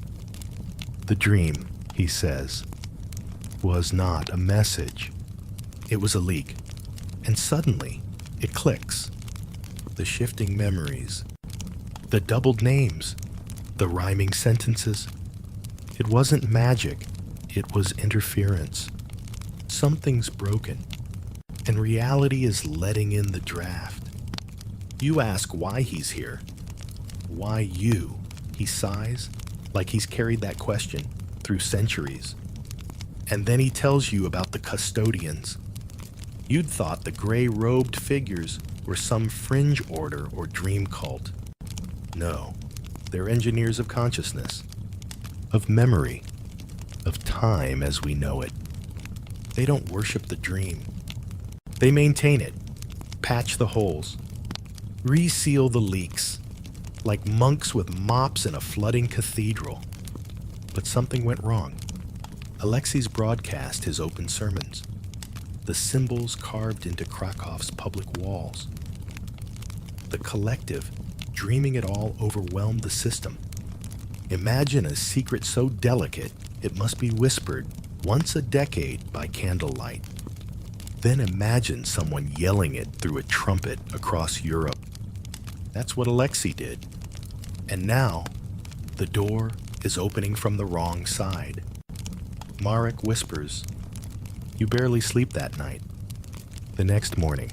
The dream, he says, was not a message. It was a leak. And suddenly, it clicks. The shifting memories, the doubled names, the rhyming sentences. It wasn't magic. It was interference. Something's broken, and reality is letting in the draft. You ask why he's here. Why you? He sighs, like he's carried that question through centuries. And then he tells you about the custodians. You'd thought the gray-robed figures were some fringe order or dream cult. No, they're engineers of consciousness, of memory, of time as we know it. They don't worship the dream. They maintain it, patch the holes, reseal the leaks, like monks with mops in a flooding cathedral. But something went wrong. Alexei's broadcast his open sermons, the symbols carved into Krakow's public walls. The collective, dreaming it all, overwhelmed the system. Imagine a secret so delicate it must be whispered once a decade by candlelight. Then imagine someone yelling it through a trumpet across Europe. That's what Alexei did. And now, the door is opening from the wrong side. Marek whispers, "You barely sleep that night." The next morning,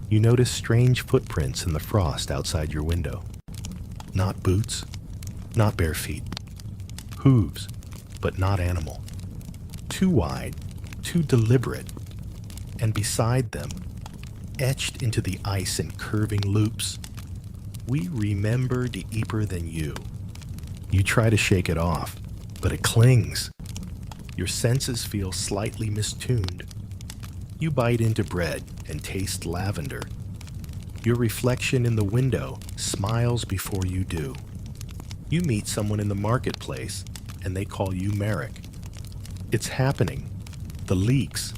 you notice strange footprints in the frost outside your window. Not boots, not bare feet. Hooves, but not animal. Too wide, too deliberate. And beside them, etched into the ice in curving loops, "We remember deeper than you." You try to shake it off, but it clings. Your senses feel slightly mistuned. You bite into bread and taste lavender. Your reflection in the window smiles before you do. You meet someone in the marketplace, and they call you Marek. It's happening. The leaks.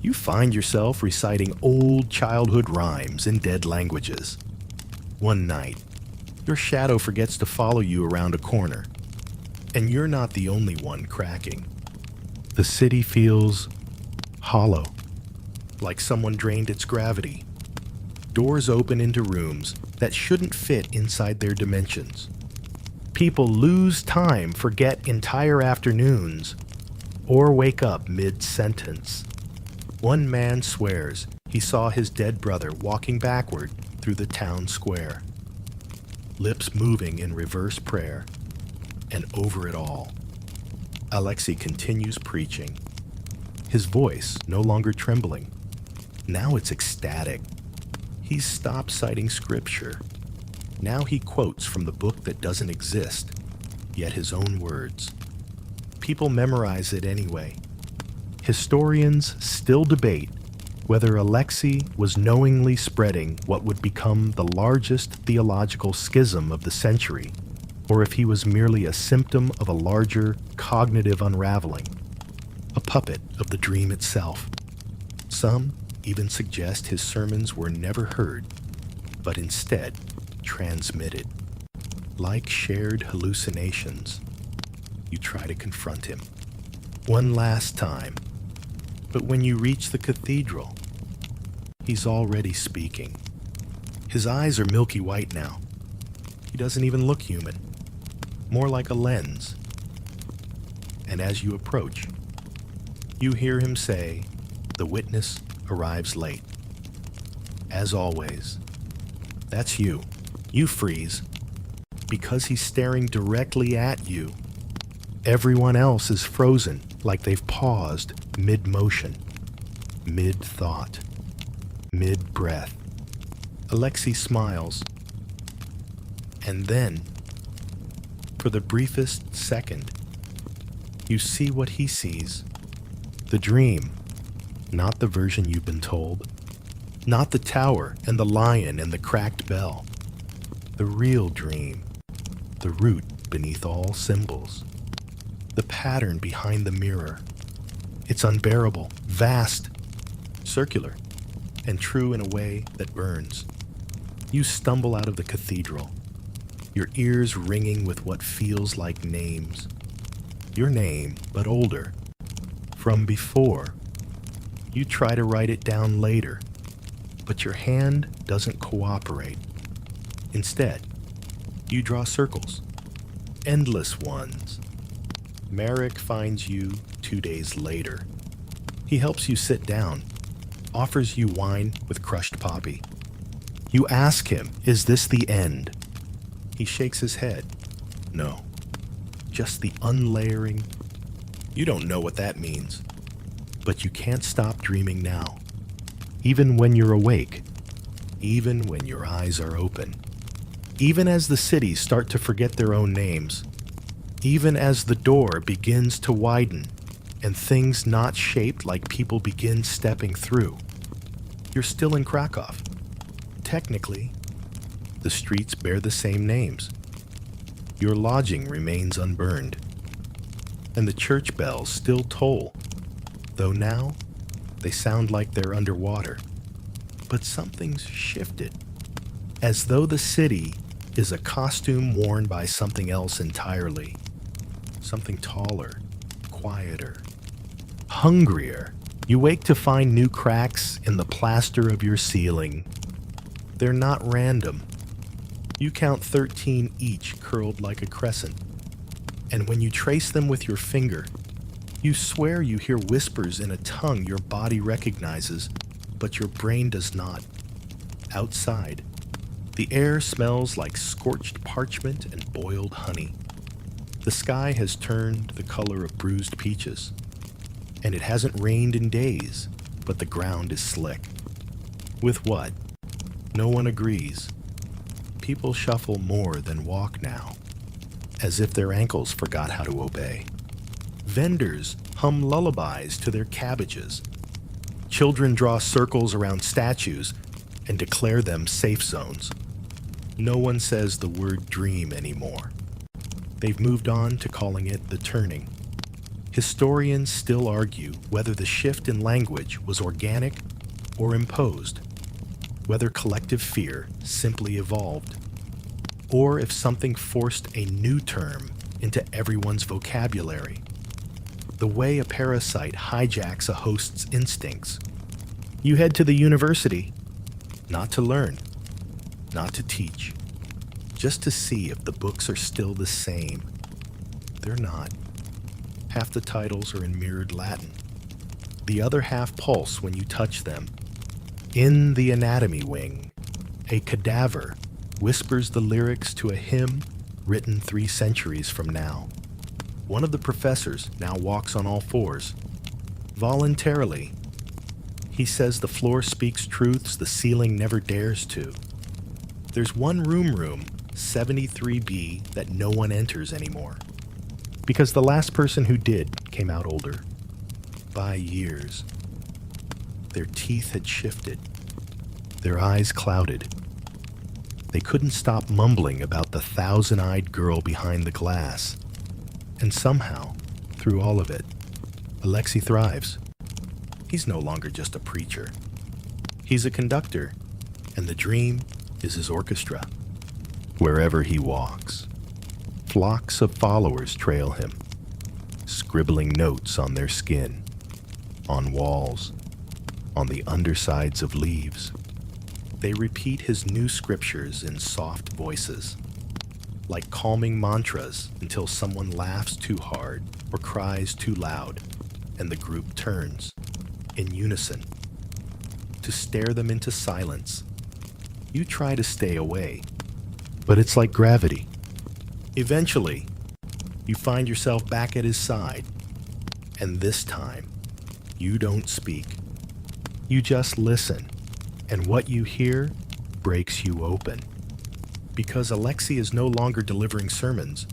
You find yourself reciting old childhood rhymes in dead languages. One night, your shadow forgets to follow you around a corner, and you're not the only one cracking. The city feels hollow, like someone drained its gravity. Doors open into rooms that shouldn't fit inside their dimensions. People lose time, forget entire afternoons, or wake up mid-sentence. One man swears he saw his dead brother walking backward through the town square, lips moving in reverse prayer, and over it all, Alexei continues preaching, his voice no longer trembling. Now it's ecstatic. He's stopped citing scripture. Now he quotes from the book that doesn't exist, yet his own words. People memorize it anyway. Historians still debate whether Alexei was knowingly spreading what would become the largest theological schism of the century, or if he was merely a symptom of a larger cognitive unraveling, a puppet of the dream itself. Some even suggest his sermons were never heard, but instead transmitted. Like shared hallucinations, you try to confront him one last time. But when you reach the cathedral, He's already speaking. His eyes are milky white now. He doesn't even look human, more like a lens. And as you approach, you hear him say, "The witness arrives late." As always, that's you. You freeze, because he's staring directly at you. Everyone else is frozen, like they've paused mid-motion, mid-thought, mid-breath. Alexei smiles, and then, for the briefest second, you see what he sees. The dream, not the version you've been told. Not the tower and the lion and the cracked bell. The real dream, the root beneath all symbols. The pattern behind the mirror. It's unbearable, vast, circular, and true in a way that burns. You stumble out of the cathedral, your ears ringing with what feels like names. Your name, but older, from before. You try to write it down later, but your hand doesn't cooperate. Instead, you draw circles, endless ones. Merrick finds you 2 days later. He helps you sit down, offers you wine with crushed poppy. You ask him, "Is this the end?" He shakes his head. No, just the unlayering. You don't know what that means, but you can't stop dreaming now. Even when you're awake, even when your eyes are open, even as the cities start to forget their own names, even as the door begins to widen and things not shaped like people begin stepping through. You're still in Krakow. Technically, the streets bear the same names. Your lodging remains unburned, and the church bells still toll, though now they sound like they're underwater. But something's shifted, as though the city is a costume worn by something else entirely. Something taller, quieter, hungrier. You wake to find new cracks in the plaster of your ceiling. They're not random. You count 13 each curled like a crescent. And when you trace them with your finger, you swear you hear whispers in a tongue your body recognizes, but your brain does not. Outside, the air smells like scorched parchment and boiled honey. The sky has turned the color of bruised peaches, and it hasn't rained in days, but the ground is slick. With what? No one agrees. People shuffle more than walk now, as if their ankles forgot how to obey. Vendors hum lullabies to their cabbages. Children draw circles around statues and declare them safe zones. No one says the word dream anymore. They've moved on to calling it the turning. Historians still argue whether the shift in language was organic or imposed, whether collective fear simply evolved, or if something forced a new term into everyone's vocabulary. The way a parasite hijacks a host's instincts. You head to the university, not to learn, not to teach, just to see if the books are still the same. They're not. Half the titles are in mirrored Latin. The other half pulse when you touch them. In the anatomy wing, a cadaver whispers the lyrics to a hymn written 3 centuries from now. One of the professors now walks on all fours. Voluntarily. He says the floor speaks truths the ceiling never dares to. There's one room, 73B, that no one enters anymore, because the last person who did came out older. By years. Their teeth had shifted. Their eyes clouded. They couldn't stop mumbling about the thousand-eyed girl behind the glass. And somehow, through all of it, Alexei thrives. He's no longer just a preacher. He's a conductor, and the dream is his orchestra. Wherever he walks, flocks of followers trail him, scribbling notes on their skin, on walls, on the undersides of leaves. They repeat his new scriptures in soft voices, like calming mantras until someone laughs too hard or cries too loud, and the group turns, in unison, to stare them into silence. You try to stay away, but it's like gravity. Eventually, you find yourself back at his side, and this time, you don't speak. You just listen, and what you hear breaks you open. Because Alexei is no longer delivering sermons,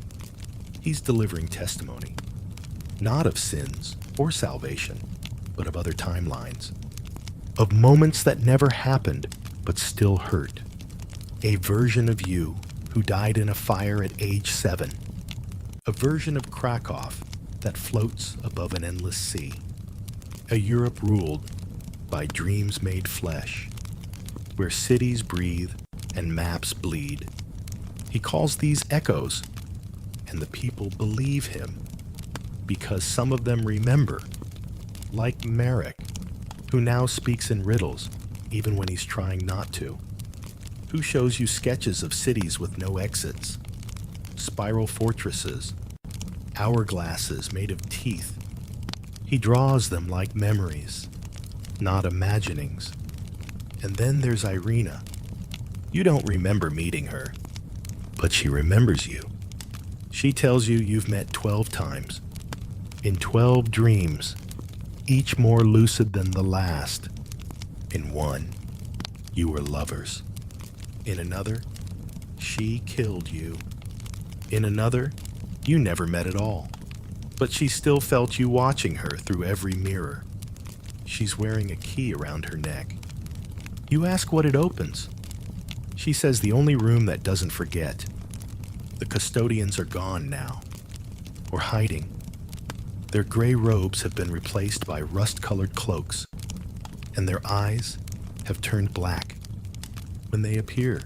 he's delivering testimony. Not of sins or salvation, but of other timelines. Of moments that never happened, but still hurt. A version of you who died in a fire at age 7. A version of Krakow that floats above an endless sea. A Europe ruled by dreams made flesh, where cities breathe and maps bleed. He calls these echoes, and the people believe him, because some of them remember, like Marek, who now speaks in riddles, even when he's trying not to. Who shows you sketches of cities with no exits, spiral fortresses, hourglasses made of teeth. He draws them like memories, not imaginings. And then there's Irina. You don't remember meeting her, but she remembers you. She tells you you've met 12 times, in 12 dreams, each more lucid than the last. In one, you were lovers. In another, she killed you. In another, you never met at all, but she still felt you watching her through every mirror. She's wearing a key around her neck. You ask what it opens. She says the only room that doesn't forget. The custodians are gone now, or hiding. Their gray robes have been replaced by rust-colored cloaks, and their eyes have turned black. When they appear,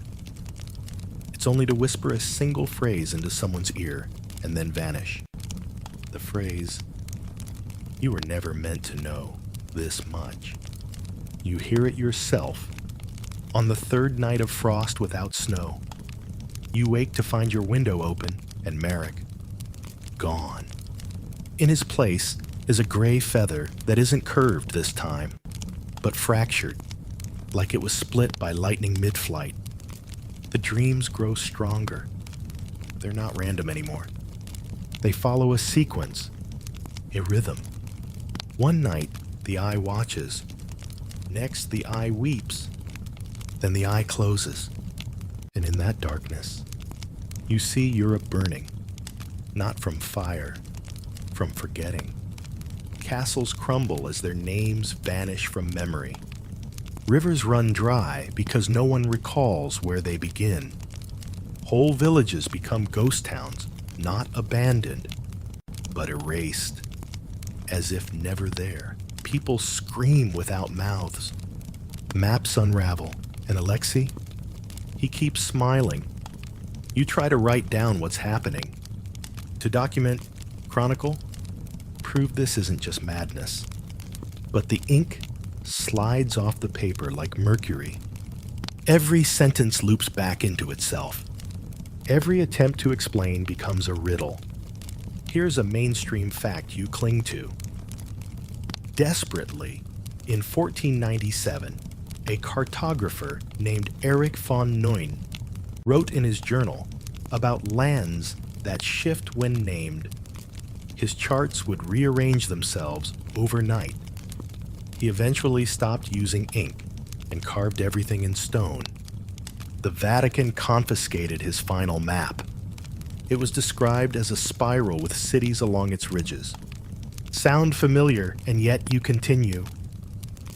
it's only to whisper a single phrase into someone's ear and then vanish. The phrase, "You were never meant to know this much." You hear it yourself on the third night of frost without snow. You wake to find your window open and Marek gone. In his place is a gray feather that isn't curved this time, but fractured, like it was split by lightning mid-flight. The dreams grow stronger. They're not random anymore. They follow a sequence, a rhythm. One night, the eye watches. Next, the eye weeps. Then the eye closes. And in that darkness, you see Europe burning, not from fire, from forgetting. Castles crumble as their names vanish from memory. Rivers run dry because no one recalls where they begin. Whole villages become ghost towns, not abandoned, but erased, as if never there. People scream without mouths. Maps unravel, and Alexei, he keeps smiling. You try to write down what's happening, to document, chronicle, prove this isn't just madness. But the ink slides off the paper like mercury. Every sentence loops back into itself. Every attempt to explain becomes a riddle. Here's a mainstream fact you cling to. Desperately, in 1497, a cartographer named Erich von Neun wrote in his journal about lands that shift when named. His charts would rearrange themselves overnight. He eventually stopped using ink and carved everything in stone. The Vatican confiscated his final map. It was described as a spiral with cities along its ridges. Sound familiar, and yet you continue.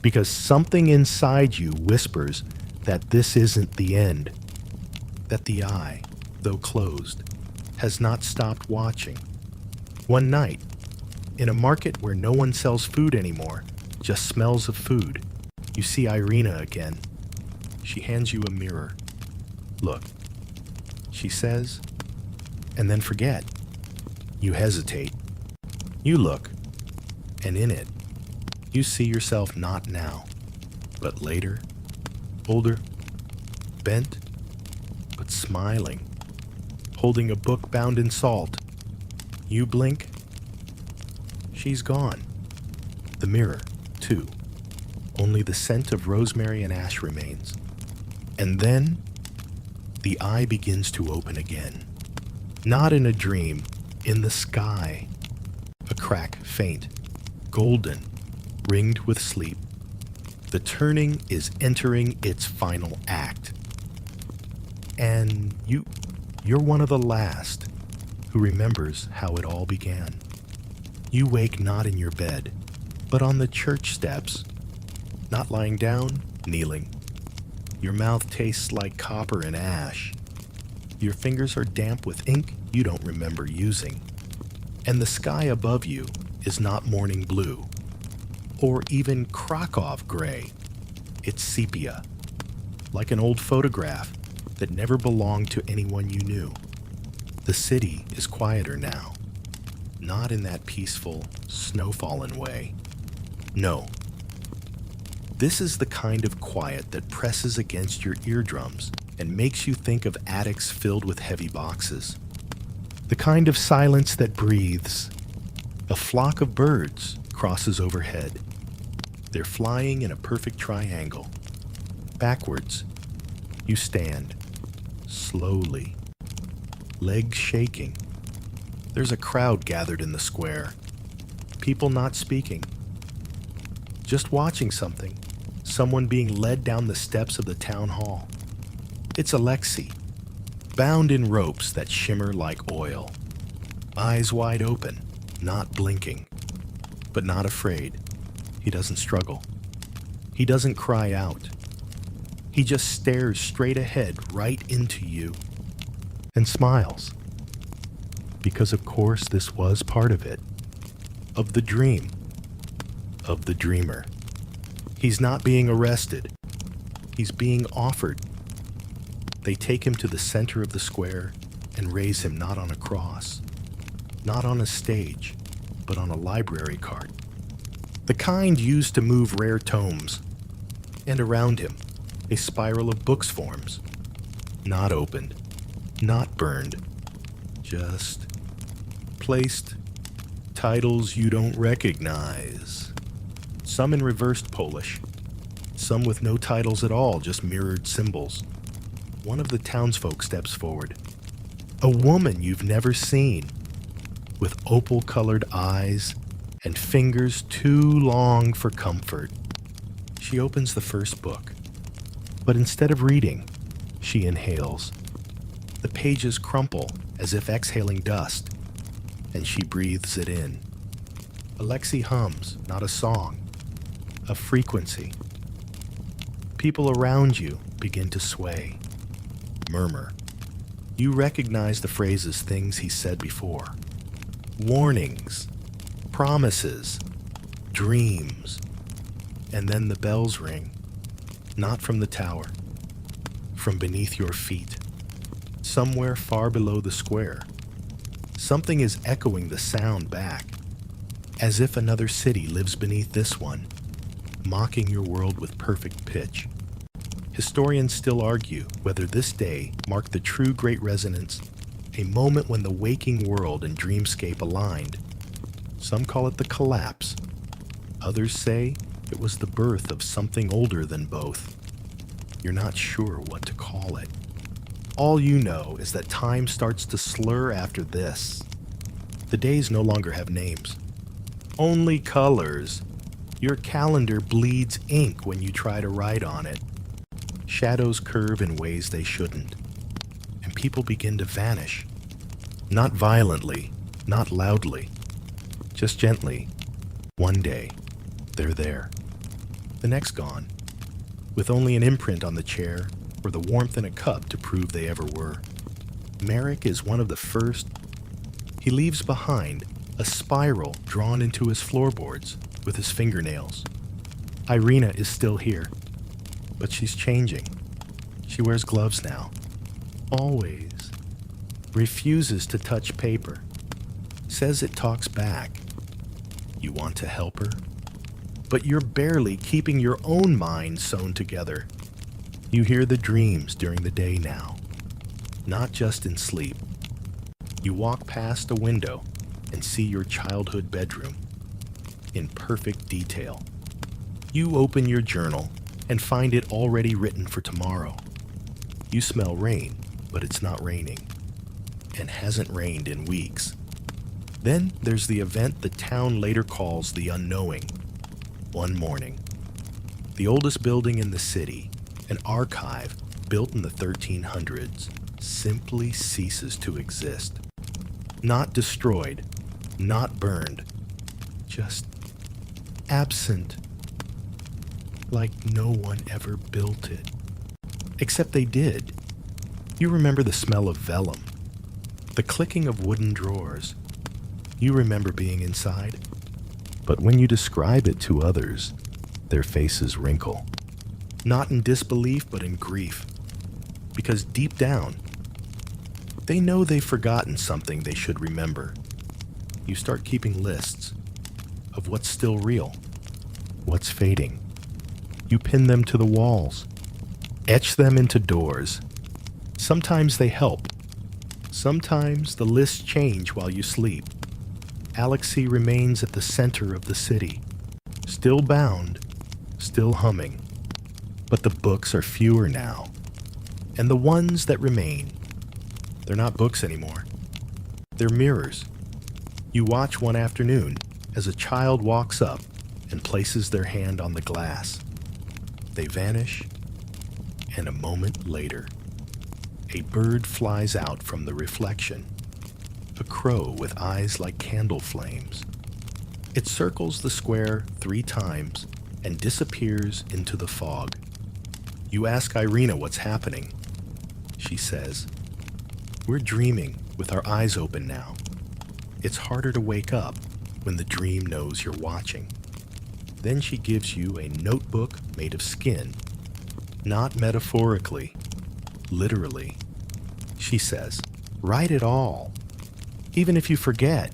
Because something inside you whispers that this isn't the end. That the eye, though closed, has not stopped watching. One night, in a market where no one sells food anymore, just smells of food, you see Irina again. She hands you a mirror. Look, she says, and then forget. You hesitate. You look, and in it, you see yourself not now, But later, older, bent, but smiling, holding a book bound in salt. You blink, she's gone. The mirror, too. Only the scent of rosemary and ash remains. And then, the eye begins to open again. Not in a dream, in the sky. A crack, faint, golden, ringed with sleep. The turning is entering its final act. And you're one of the last who remembers how it all began. You wake not in your bed, but on the church steps, not lying down, kneeling. Your mouth tastes like copper and ash. Your fingers are damp with ink you don't remember using. And the sky above you is not morning blue, or even Krakow gray. It's sepia, like an old photograph that never belonged to anyone you knew. The city is quieter now, not in that peaceful, snow-fallen way. No. This is the kind of quiet that presses against your eardrums and makes you think of attics filled with heavy boxes. The kind of silence that breathes. A flock of birds crosses overhead. They're flying in a perfect triangle. Backwards, you stand, slowly, legs shaking. There's a crowd gathered in the square. People not speaking, just watching something. Someone being led down the steps of the town hall. It's Alexei, bound in ropes that shimmer like oil. Eyes wide open, not blinking, but not afraid. He doesn't struggle. He doesn't cry out. He just stares straight ahead, right into you, and smiles. Because of course this was part of it. Of the dream. Of the dreamer. He's not being arrested. He's being offered. They take him to the center of the square and raise him not on a cross, not on a stage, but on a library cart. The kind used to move rare tomes. And around him, a spiral of books forms. Not opened, not burned, just placed. Titles you don't recognize. Some in reversed Polish, some with no titles at all, just mirrored symbols. One of the townsfolk steps forward. A woman you've never seen, with opal-colored eyes and fingers too long for comfort. She opens the first book, but instead of reading, she inhales. The pages crumple as if exhaling dust, and she breathes it in. Alexei hums, not a song, a frequency. People around you begin to sway, murmur. You recognize the phrases, things he said before. Warnings, promises, dreams. And then the bells ring, not from the tower, from beneath your feet, somewhere far below the square. Something is echoing the sound back, as if another city lives beneath this one, mocking your world with perfect pitch. Historians still argue whether this day marked the true great resonance, a moment when the waking world and dreamscape aligned. Some call it the collapse. Others say it was the birth of something older than both. You're not sure what to call it. All you know is that time starts to slur after this. The days no longer have names. Only colors. Your calendar bleeds ink when you try to write on it. Shadows curve in ways they shouldn't. And people begin to vanish. Not violently, not loudly. Just gently. One day, they're there. The next gone, with only an imprint on the chair or the warmth in a cup to prove they ever were. Merrick is one of the first. He leaves behind a spiral drawn into his floorboards with his fingernails. Irina is still here, but she's changing. She wears gloves now. Always. Refuses to touch paper. Says it talks back. You want to help her? but you're barely keeping your own mind sewn together. You hear the dreams during the day now, not just in sleep. You walk past a window and see your childhood bedroom in perfect detail. You open your journal and find it already written for tomorrow. You smell rain, but it's not raining, and hasn't rained in weeks. Then there's the event the town later calls the unknowing. One morning, the oldest building in the city, an archive built in the 1300s, simply ceases to exist. Not destroyed, not burned, just absent, like no one ever built it. Except they did. You remember the smell of vellum, the clicking of wooden drawers. You remember being inside. But when you describe it to others, their faces wrinkle. Not in disbelief, but in grief. Because deep down, they know they've forgotten something they should remember. You start keeping lists of what's still real, what's fading. You pin them to the walls, etch them into doors. Sometimes they help. Sometimes the lists change while you sleep. Alexei remains at the center of the city, still bound, still humming. But the books are fewer now, and the ones that remain, they're not books anymore. They're mirrors. You watch one afternoon as a child walks up and places their hand on the glass. They vanish, and a moment later, a bird flies out from the reflection. A crow with eyes like candle flames. It circles the square 3 times and disappears into the fog. You ask Irina what's happening. She says, "We're dreaming with our eyes open now. It's harder to wake up when the dream knows you're watching." Then she gives you a notebook made of skin, not metaphorically, literally. She says, "Write it all. Even if you forget,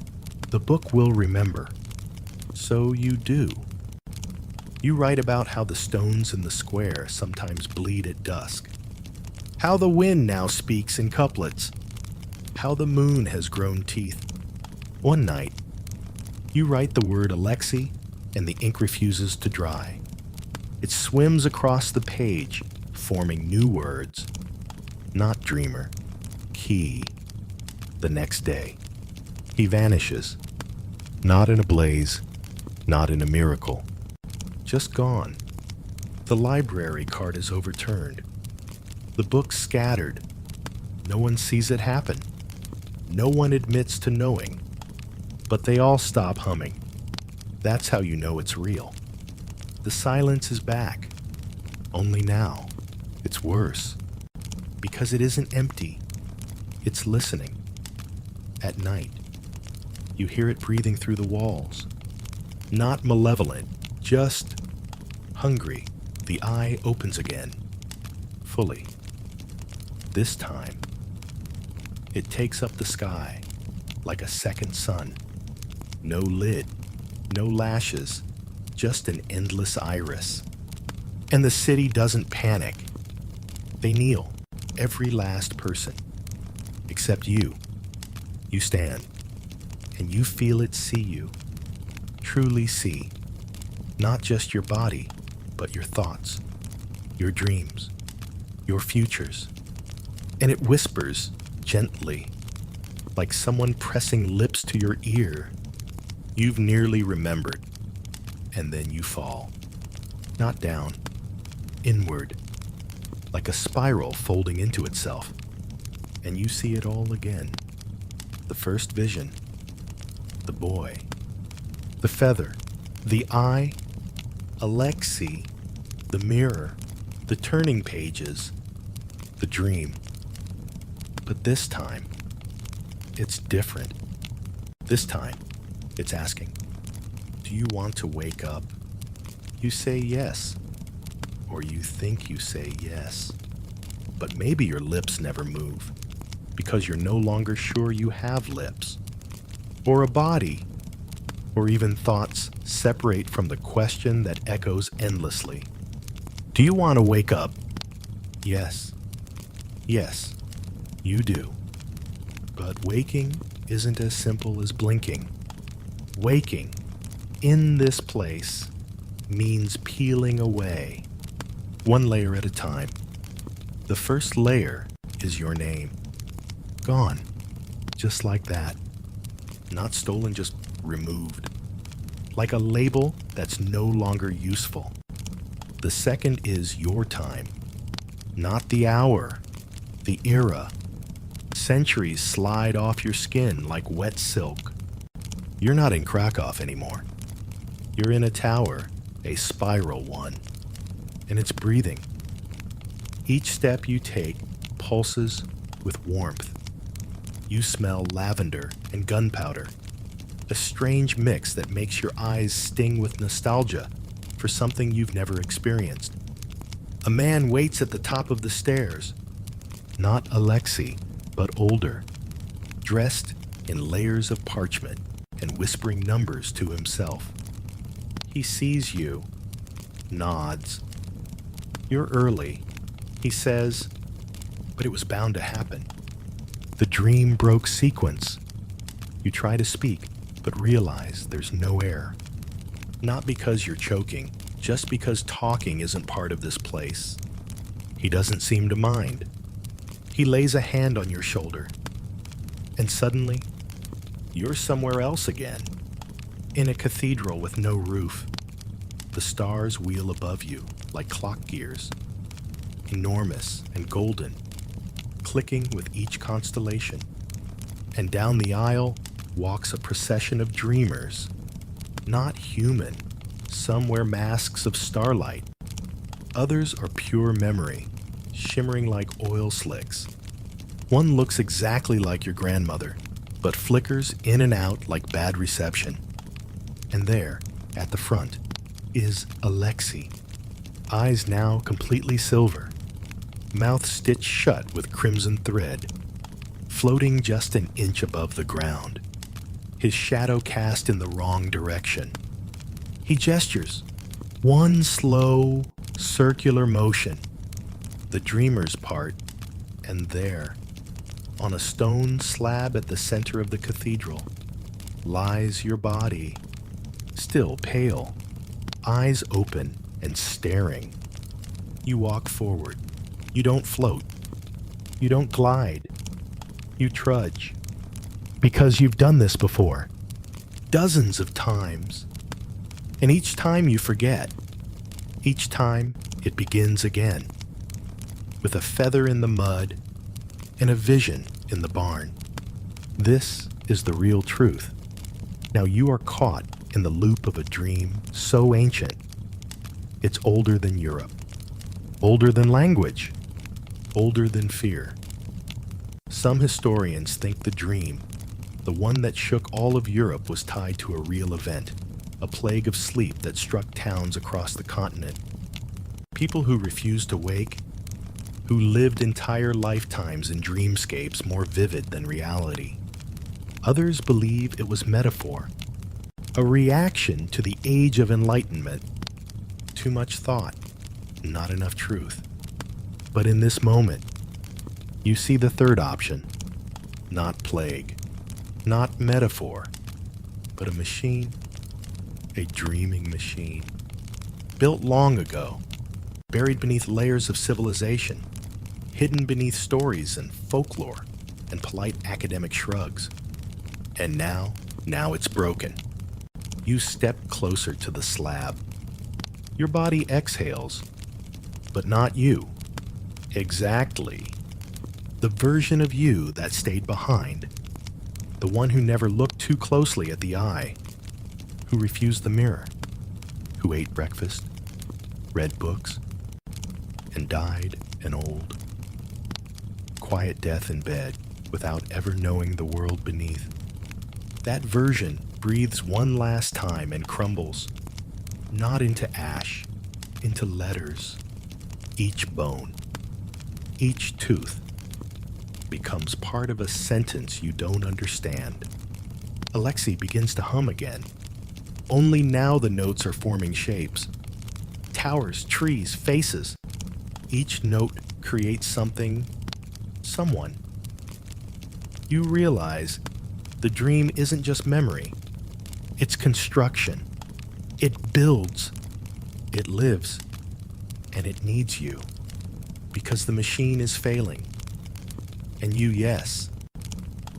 the book will remember." So you do. You write about how the stones in the square sometimes bleed at dusk, how the wind now speaks in couplets, how the moon has grown teeth. One night, you write the word Alexei, and the ink refuses to dry. It swims across the page, forming new words. Not dreamer, key. The next day, he vanishes. Not in a blaze, not in a miracle. Just gone. The library card is overturned. The books scattered. No one sees it happen. No one admits to knowing. But they all stop humming. That's how you know it's real. The silence is back. Only now, it's worse. Because it isn't empty. It's listening. At night, you hear it breathing through the walls. Not malevolent, just hungry. The eye opens again, fully. This time, it takes up the sky like a second sun. No lid, no lashes, just an endless iris. And the city doesn't panic. They kneel, every last person, except you. You stand, and you feel it see you, truly see, not just your body, but your thoughts, your dreams, your futures. And it whispers gently, like someone pressing lips to your ear. You've nearly remembered, and then you fall, not down, inward, like a spiral folding into itself, and you see it all again. The first vision, the boy, the feather, the eye, Alexei, the mirror, the turning pages, the dream. But this time, it's different. This time, it's asking, do you want to wake up? You say yes, or you think you say yes, but maybe your lips never move because you're no longer sure you have lips, or a body, or even thoughts separate from the question that echoes endlessly. Do you want to wake up? Yes. Yes, you do. But waking isn't as simple as blinking. Waking, in this place, means peeling away, one layer at a time. The first layer is your name. Gone, just like that. Not stolen, just removed. Like a label that's no longer useful. The second is your time. Not the hour, the era. Centuries slide off your skin like wet silk. You're not in Krakow anymore. You're in a tower, a spiral one, and it's breathing. Each step you take pulses with warmth. You smell lavender and gunpowder, a strange mix that makes your eyes sting with nostalgia for something you've never experienced. A man waits at the top of the stairs, not Alexei, but older, dressed in layers of parchment and whispering numbers to himself. He sees you, nods. You're early, he says, but it was bound to happen. The dream broke sequence. You try to speak, but realize there's no air. Not because you're choking, just because talking isn't part of this place. He doesn't seem to mind. He lays a hand on your shoulder, and suddenly, you're somewhere else again, in a cathedral with no roof. The stars wheel above you like clock gears, enormous and golden, clicking with each constellation. And down the aisle walks a procession of dreamers, not human. Some wear masks of starlight. Others are pure memory, shimmering like oil slicks. One looks exactly like your grandmother, but flickers in and out like bad reception. And there, at the front, is Alexei, eyes now completely silver, mouth stitched shut with crimson thread, floating just an inch above the ground, his shadow cast in the wrong direction. He gestures, one slow, circular motion, the dreamer's part, and there, on a stone slab at the center of the cathedral, lies your body, still pale, eyes open and staring. You walk forward. You don't float. You don't glide. You trudge. Because you've done this before. Dozens of times. And each time you forget. Each time it begins again. With a feather in the mud and a vision in the barn. This is the real truth. Now you are caught in the loop of a dream so ancient, it's older than Europe, older than language, older than fear. Some historians think the dream, the one that shook all of Europe, was tied to a real event, a plague of sleep that struck towns across the continent. People who refused to wake, who lived entire lifetimes in dreamscapes more vivid than reality. Others believe it was metaphor, a reaction to the age of enlightenment. Too much thought, not enough truth. But in this moment, you see the third option. Not plague, not metaphor, but a machine, a dreaming machine. Built long ago, buried beneath layers of civilization, hidden beneath stories and folklore and polite academic shrugs. And now it's broken. You step closer to the slab. Your body exhales, but not you. Exactly. The version of you that stayed behind. The one who never looked too closely at the eye. Who refused the mirror. Who ate breakfast, read books, and died an old, quiet death in bed without ever knowing the world beneath. That version breathes one last time and crumbles, not into ash, into letters. Each bone, each tooth becomes part of a sentence you don't understand. Alexei begins to hum again, Only now the notes are forming shapes. Towers, trees, faces. Each note creates something, someone. You realize the dream isn't just memory. It's construction. It builds. It lives. And it needs you. Because the machine is failing. And you, yes,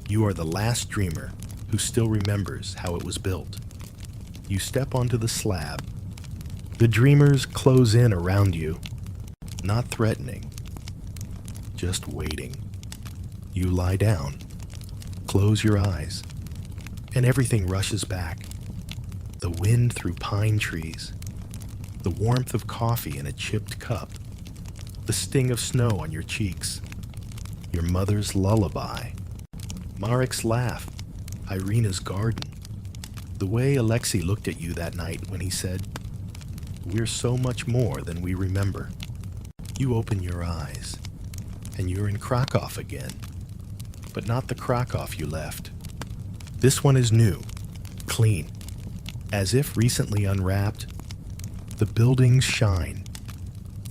you are the last dreamer who still remembers how it was built. You step onto the slab. The dreamers close in around you, not threatening, just waiting. You lie down, close your eyes, and everything rushes back. The wind through pine trees, the warmth of coffee in a chipped cup, the sting of snow on your cheeks, your mother's lullaby, Marek's laugh, Irina's garden, the way Alexei looked at you that night when he said, "We're so much more than we remember." You open your eyes, and you're in Krakow again, but not the Krakow you left. This one is new, clean, as if recently unwrapped. The buildings shine.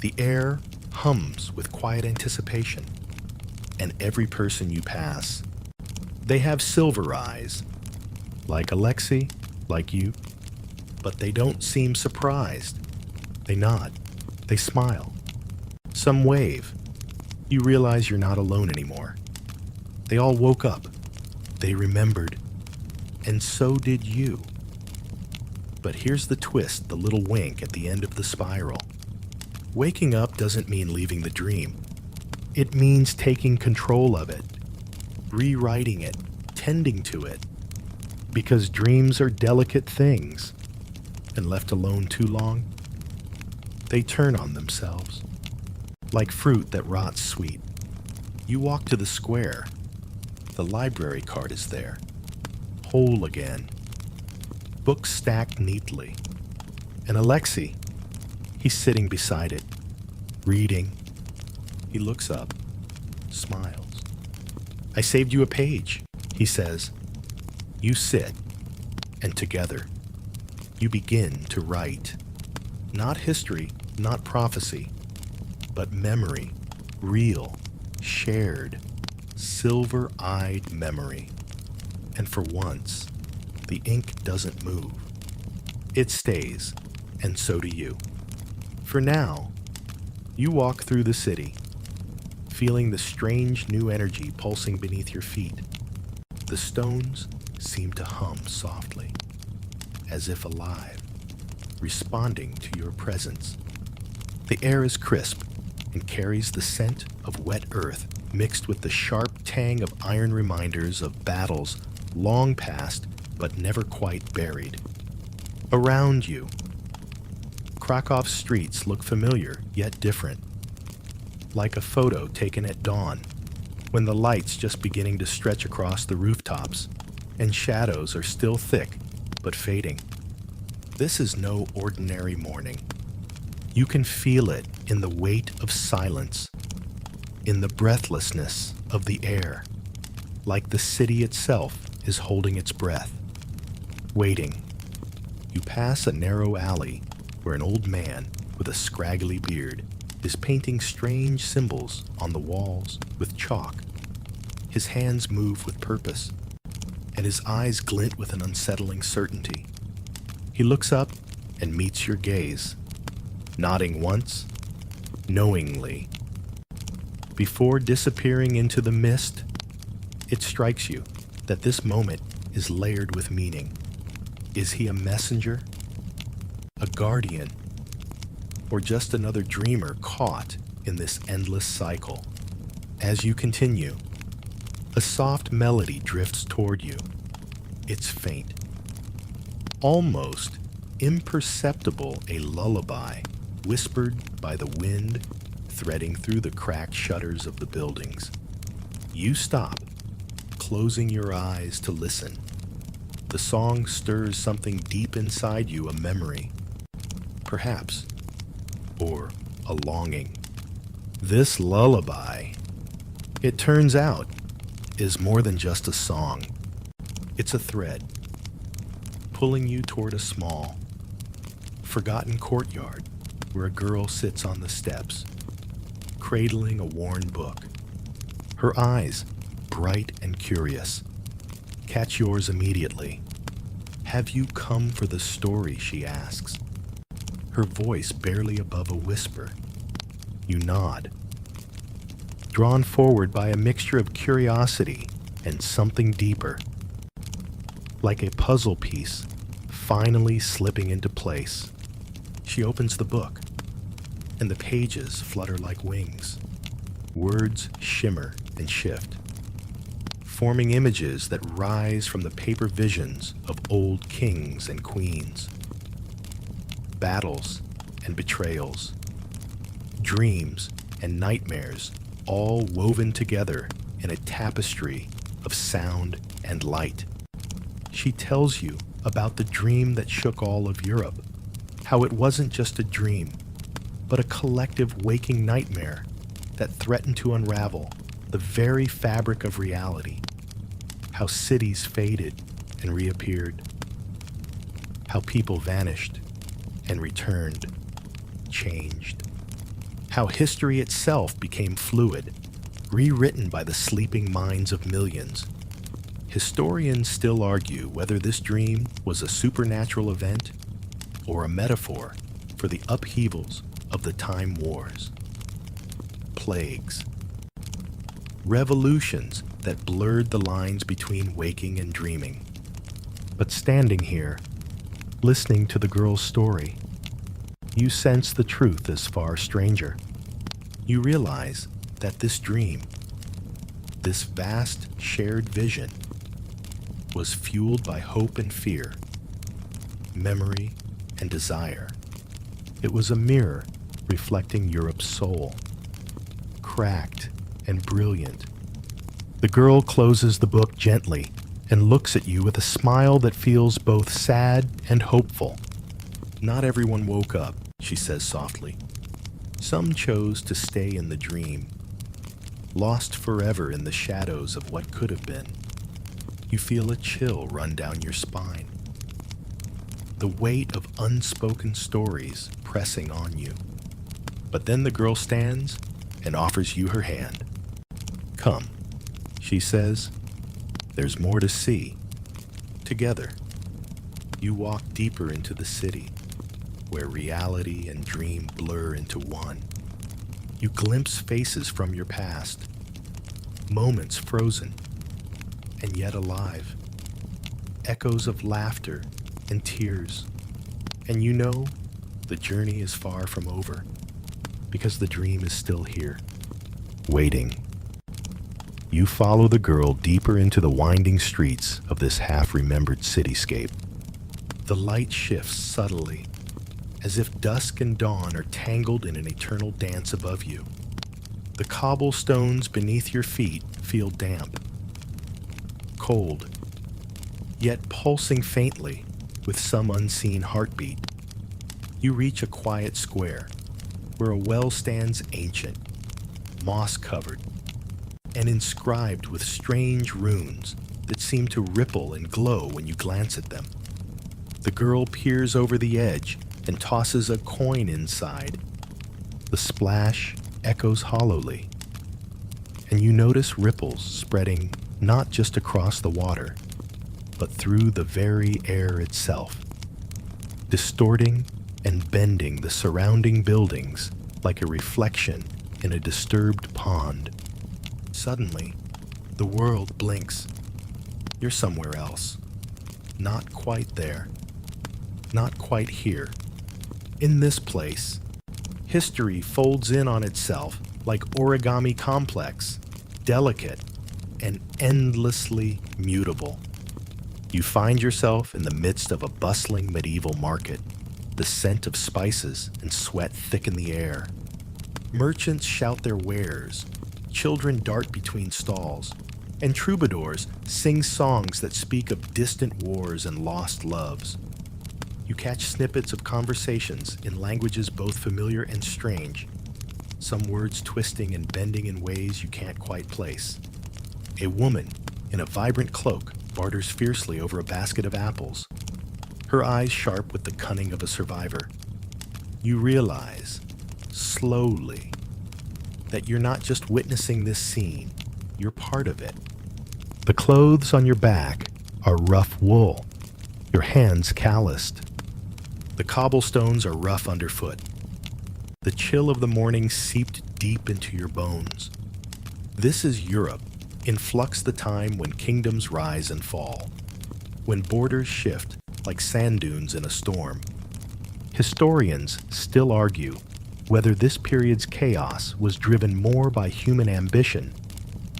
The air hums with quiet anticipation. And every person you pass, they have silver eyes, like Alexei, like you, but they don't seem surprised. They nod, they smile. Some wave. You realize you're not alone anymore. They all woke up. They remembered. And so did you. But here's the twist, the little wink at the end of the spiral. Waking up doesn't mean leaving the dream. It means taking control of it, rewriting it, tending to it. Because dreams are delicate things, and left alone too long, they turn on themselves. Like fruit that rots sweet. You walk to the square. The library card is there, whole again. Books stacked neatly. And Alexei, he's sitting beside it, reading. He looks up, smiles. "I saved you a page," he says. You sit, and together, you begin to write. Not history, not prophecy, but memory, real, shared, silver-eyed memory. And for once, the ink doesn't move. It stays, and so do you. For now, you walk through the city, feeling the strange new energy pulsing beneath your feet. The stones seem to hum softly, as if alive, responding to your presence. The air is crisp and carries the scent of wet earth mixed with the sharp tang of iron reminders of battles long past but never quite buried. Around you, Krakow's streets look familiar yet different, like a photo taken at dawn, when the light's just beginning to stretch across the rooftops, and shadows are still thick but fading. This is no ordinary morning. You can feel it in the weight of silence, in the breathlessness of the air, like the city itself is holding its breath, waiting. You pass a narrow alley where an old man with a scraggly beard is painting strange symbols on the walls with chalk. His hands move with purpose, and his eyes glint with an unsettling certainty. He looks up and meets your gaze, nodding once, knowingly. Before disappearing into the mist, it strikes you that this moment is layered with meaning. Is he a messenger, a guardian, or just another dreamer caught in this endless cycle? As you continue, a soft melody drifts toward you. It's faint, almost imperceptible, a lullaby whispered by the wind threading through the cracked shutters of the buildings. You stop, closing your eyes to listen. The song stirs something deep inside you, a memory, perhaps, or a longing. This lullaby, it turns out, is more than just a song. It's a thread, pulling you toward a small, forgotten courtyard where a girl sits on the steps, cradling a worn book. Her eyes, bright and curious, catch yours immediately. "Have you come for the story?" she asks, her voice barely above a whisper. You nod, drawn forward by a mixture of curiosity and something deeper, like a puzzle piece finally slipping into place. She opens the book, and the pages flutter like wings. Words shimmer and shift, forming images that rise from the paper visions of old kings and queens. Battles and betrayals, dreams and nightmares, all woven together in a tapestry of sound and light. She tells you about the dream that shook all of Europe, how it wasn't just a dream, but a collective waking nightmare that threatened to unravel the very fabric of reality, how cities faded and reappeared, how people vanished and returned, changed, how history itself became fluid, rewritten by the sleeping minds of millions. Historians still argue whether this dream was a supernatural event or a metaphor for the upheavals of the time wars. Plagues, revolutions that blurred the lines between waking and dreaming. But standing here, listening to the girl's story, you sense the truth is far stranger. You realize that this dream, this vast shared vision, was fueled by hope and fear, memory and desire. It was a mirror reflecting Europe's soul, cracked and brilliant. The girl closes the book gently and looks at you with a smile that feels both sad and hopeful. "Not everyone woke up," she says softly. "Some chose to stay in the dream, lost forever in the shadows of what could have been." You feel a chill run down your spine, the weight of unspoken stories pressing on you. But then the girl stands and offers you her hand. "Come," she says, "there's more to see." Together, you walk deeper into the city, where reality and dream blur into one. You glimpse faces from your past, moments frozen and yet alive, echoes of laughter and tears. And you know the journey is far from over, because the dream is still here, waiting. You follow the girl deeper into the winding streets of this half-remembered cityscape. The light shifts subtly, as if dusk and dawn are tangled in an eternal dance above you. The cobblestones beneath your feet feel damp, cold, yet pulsing faintly with some unseen heartbeat. You reach a quiet square where a well stands ancient, moss-covered, and inscribed with strange runes that seem to ripple and glow when you glance at them. The girl peers over the edge and tosses a coin inside. The splash echoes hollowly, and you notice ripples spreading not just across the water, but through the very air itself, distorting and bending the surrounding buildings like a reflection in a disturbed pond. Suddenly, the world blinks. You're somewhere else. Not quite there. Not quite here. In this place, history folds in on itself like origami complex, delicate, and endlessly mutable. You find yourself in the midst of a bustling medieval market. The scent of spices and sweat thicken the air. Merchants shout their wares, children dart between stalls, and troubadours sing songs that speak of distant wars and lost loves. You catch snippets of conversations in languages both familiar and strange, some words twisting and bending in ways you can't quite place. A woman in a vibrant cloak barters fiercely over a basket of apples. her eyes sharp with the cunning of a survivor. You realize, slowly, that you're not just witnessing this scene, you're part of it. The clothes on your back are rough wool, your hands calloused. The cobblestones are rough underfoot. The chill of the morning seeped deep into your bones. This is Europe, in flux, the time when kingdoms rise and fall, when borders shift like sand dunes in a storm. Historians still argue whether this period's chaos was driven more by human ambition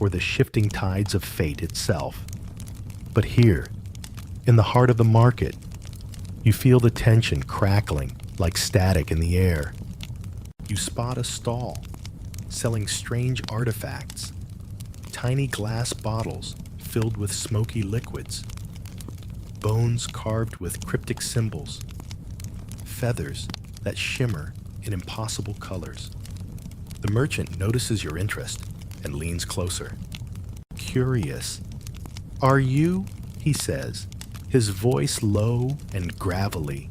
or the shifting tides of fate itself. But here, in the heart of the market, you feel the tension crackling like static in the air. You spot a stall selling strange artifacts, tiny glass bottles filled with smoky liquids, bones carved with cryptic symbols, feathers that shimmer in impossible colors. The merchant notices your interest and leans closer. Curious. "Are you?" he says, his voice low and gravelly.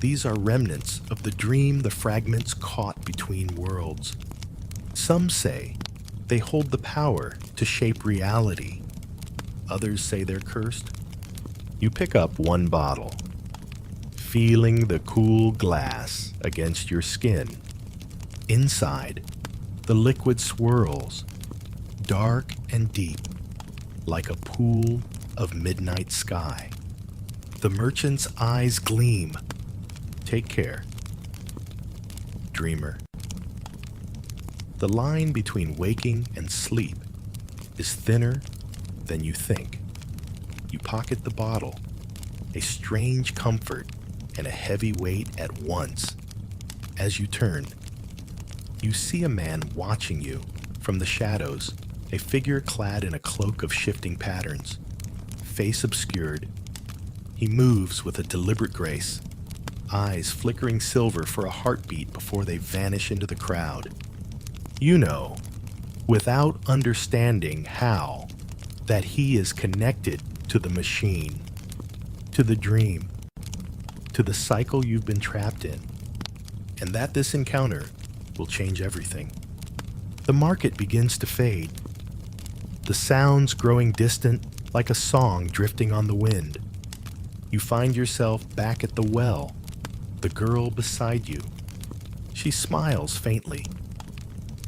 These are remnants of the dream, the fragments caught between worlds. Some say they hold the power to shape reality. Others say they're cursed. You pick up one bottle, feeling the cool glass against your skin. Inside, the liquid swirls, dark and deep, like a pool of midnight sky. The merchant's eyes gleam. Take care, dreamer. The line between waking and sleep is thinner than you think. You pocket the bottle, a strange comfort and a heavy weight at once. As you turn, you see a man watching you from the shadows, a figure clad in a cloak of shifting patterns, face obscured. He moves with a deliberate grace, eyes flickering silver for a heartbeat before they vanish into the crowd. You know, without understanding how, that he is connected to the machine, to the dream, to the cycle you've been trapped in, and that this encounter will change everything. The market begins to fade, the sounds growing distant like a song drifting on the wind. You find yourself back at the well, the girl beside you. She smiles faintly.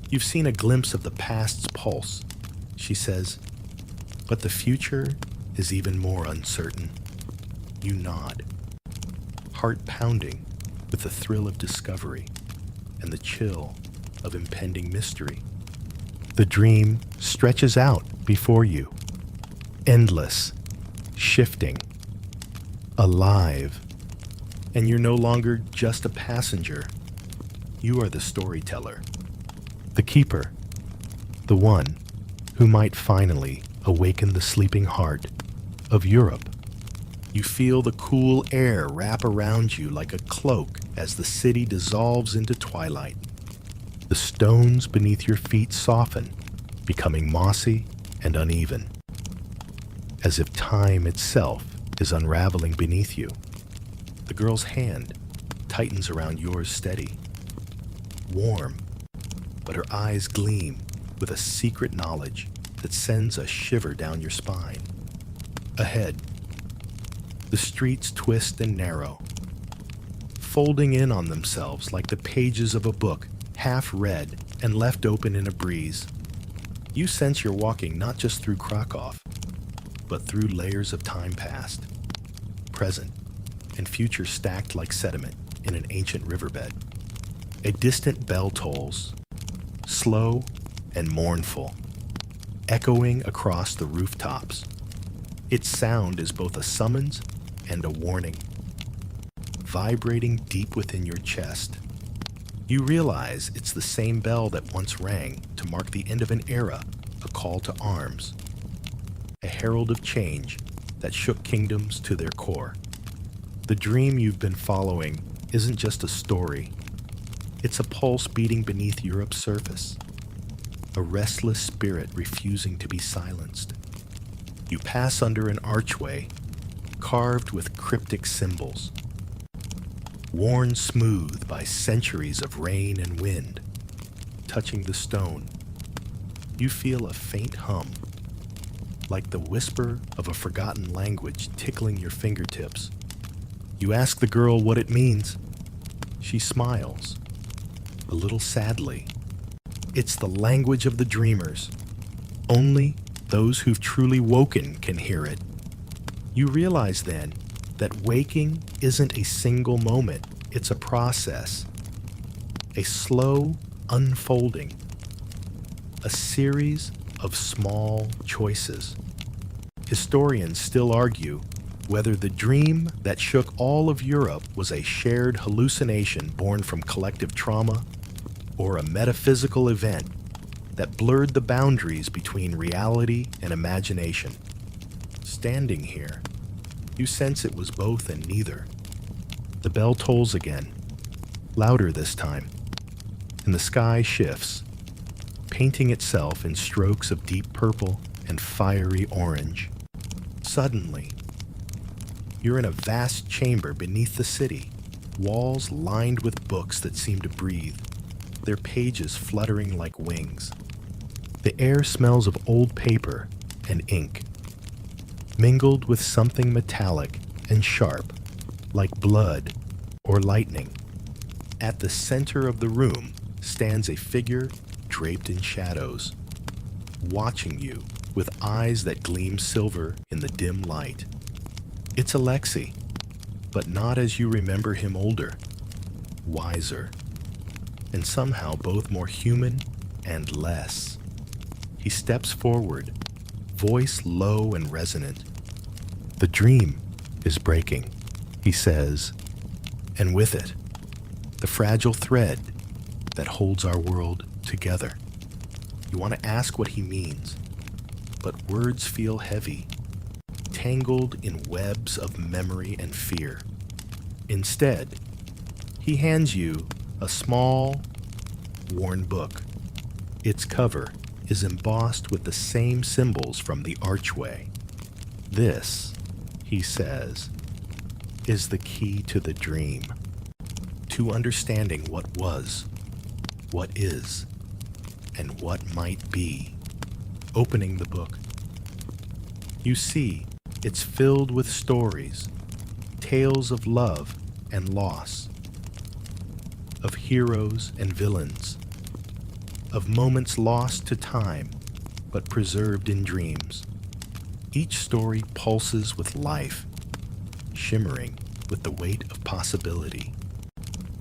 You've seen a glimpse of the past's pulse, she says, but the future is even more uncertain. You nod, heart pounding with the thrill of discovery and the chill of impending mystery. The dream stretches out before you, endless, shifting, alive, and you're no longer just a passenger. You are the storyteller, the keeper, the one who might finally awaken the sleeping heart of Europe. You feel the cool air wrap around you like a cloak as the city dissolves into twilight. The stones beneath your feet soften, becoming mossy and uneven, as if time itself is unraveling beneath you. The girl's hand tightens around yours steady, warm, but her eyes gleam with a secret knowledge that sends a shiver down your spine. Ahead, the streets twist and narrow, folding in on themselves like the pages of a book, half read and left open in a breeze. You sense you're walking not just through Krakow, but through layers of time past, present, and future stacked like sediment in an ancient riverbed. A distant bell tolls, slow and mournful, echoing across the rooftops. Its sound is both a summons and a warning, vibrating deep within your chest. You realize it's the same bell that once rang to mark the end of an era, a call to arms, a herald of change that shook kingdoms to their core. The dream you've been following isn't just a story. It's a pulse beating beneath Europe's surface, a restless spirit refusing to be silenced. You pass under an archway carved with cryptic symbols. Worn smooth by centuries of rain and wind, touching the stone, you feel a faint hum, like the whisper of a forgotten language tickling your fingertips. You ask the girl what it means. She smiles, a little sadly. It's the language of the dreamers. Only those who've truly woken can hear it. You realize then that waking isn't a single moment, it's a process, a slow unfolding, a series of small choices. Historians still argue whether the dream that shook all of Europe was a shared hallucination born from collective trauma or a metaphysical event that blurred the boundaries between reality and imagination. Standing here, you sense it was both and neither. The bell tolls again, louder this time, and the sky shifts, painting itself in strokes of deep purple and fiery orange. Suddenly, you're in a vast chamber beneath the city, walls lined with books that seem to breathe, their pages fluttering like wings. The air smells of old paper and ink, mingled with something metallic and sharp, like blood or lightning. At the center of the room stands a figure draped in shadows, watching you with eyes that gleam silver in the dim light. It's Alexei, but not as you remember him older, wiser, and somehow both more human and less. He steps forward, voice low and resonant. "The dream is breaking," he says, and with it, the fragile thread that holds our world together. You want to ask what he means, but words feel heavy, tangled in webs of memory and fear. Instead, he hands you a small, worn book. Its cover is embossed with the same symbols from the archway. "This," he says, "is the key to the dream, to understanding what was, what is, and what might be." Opening the book, you see it's filled with stories, tales of love and loss, of heroes and villains, of moments lost to time but preserved in dreams. Each story pulses with life, shimmering with the weight of possibility.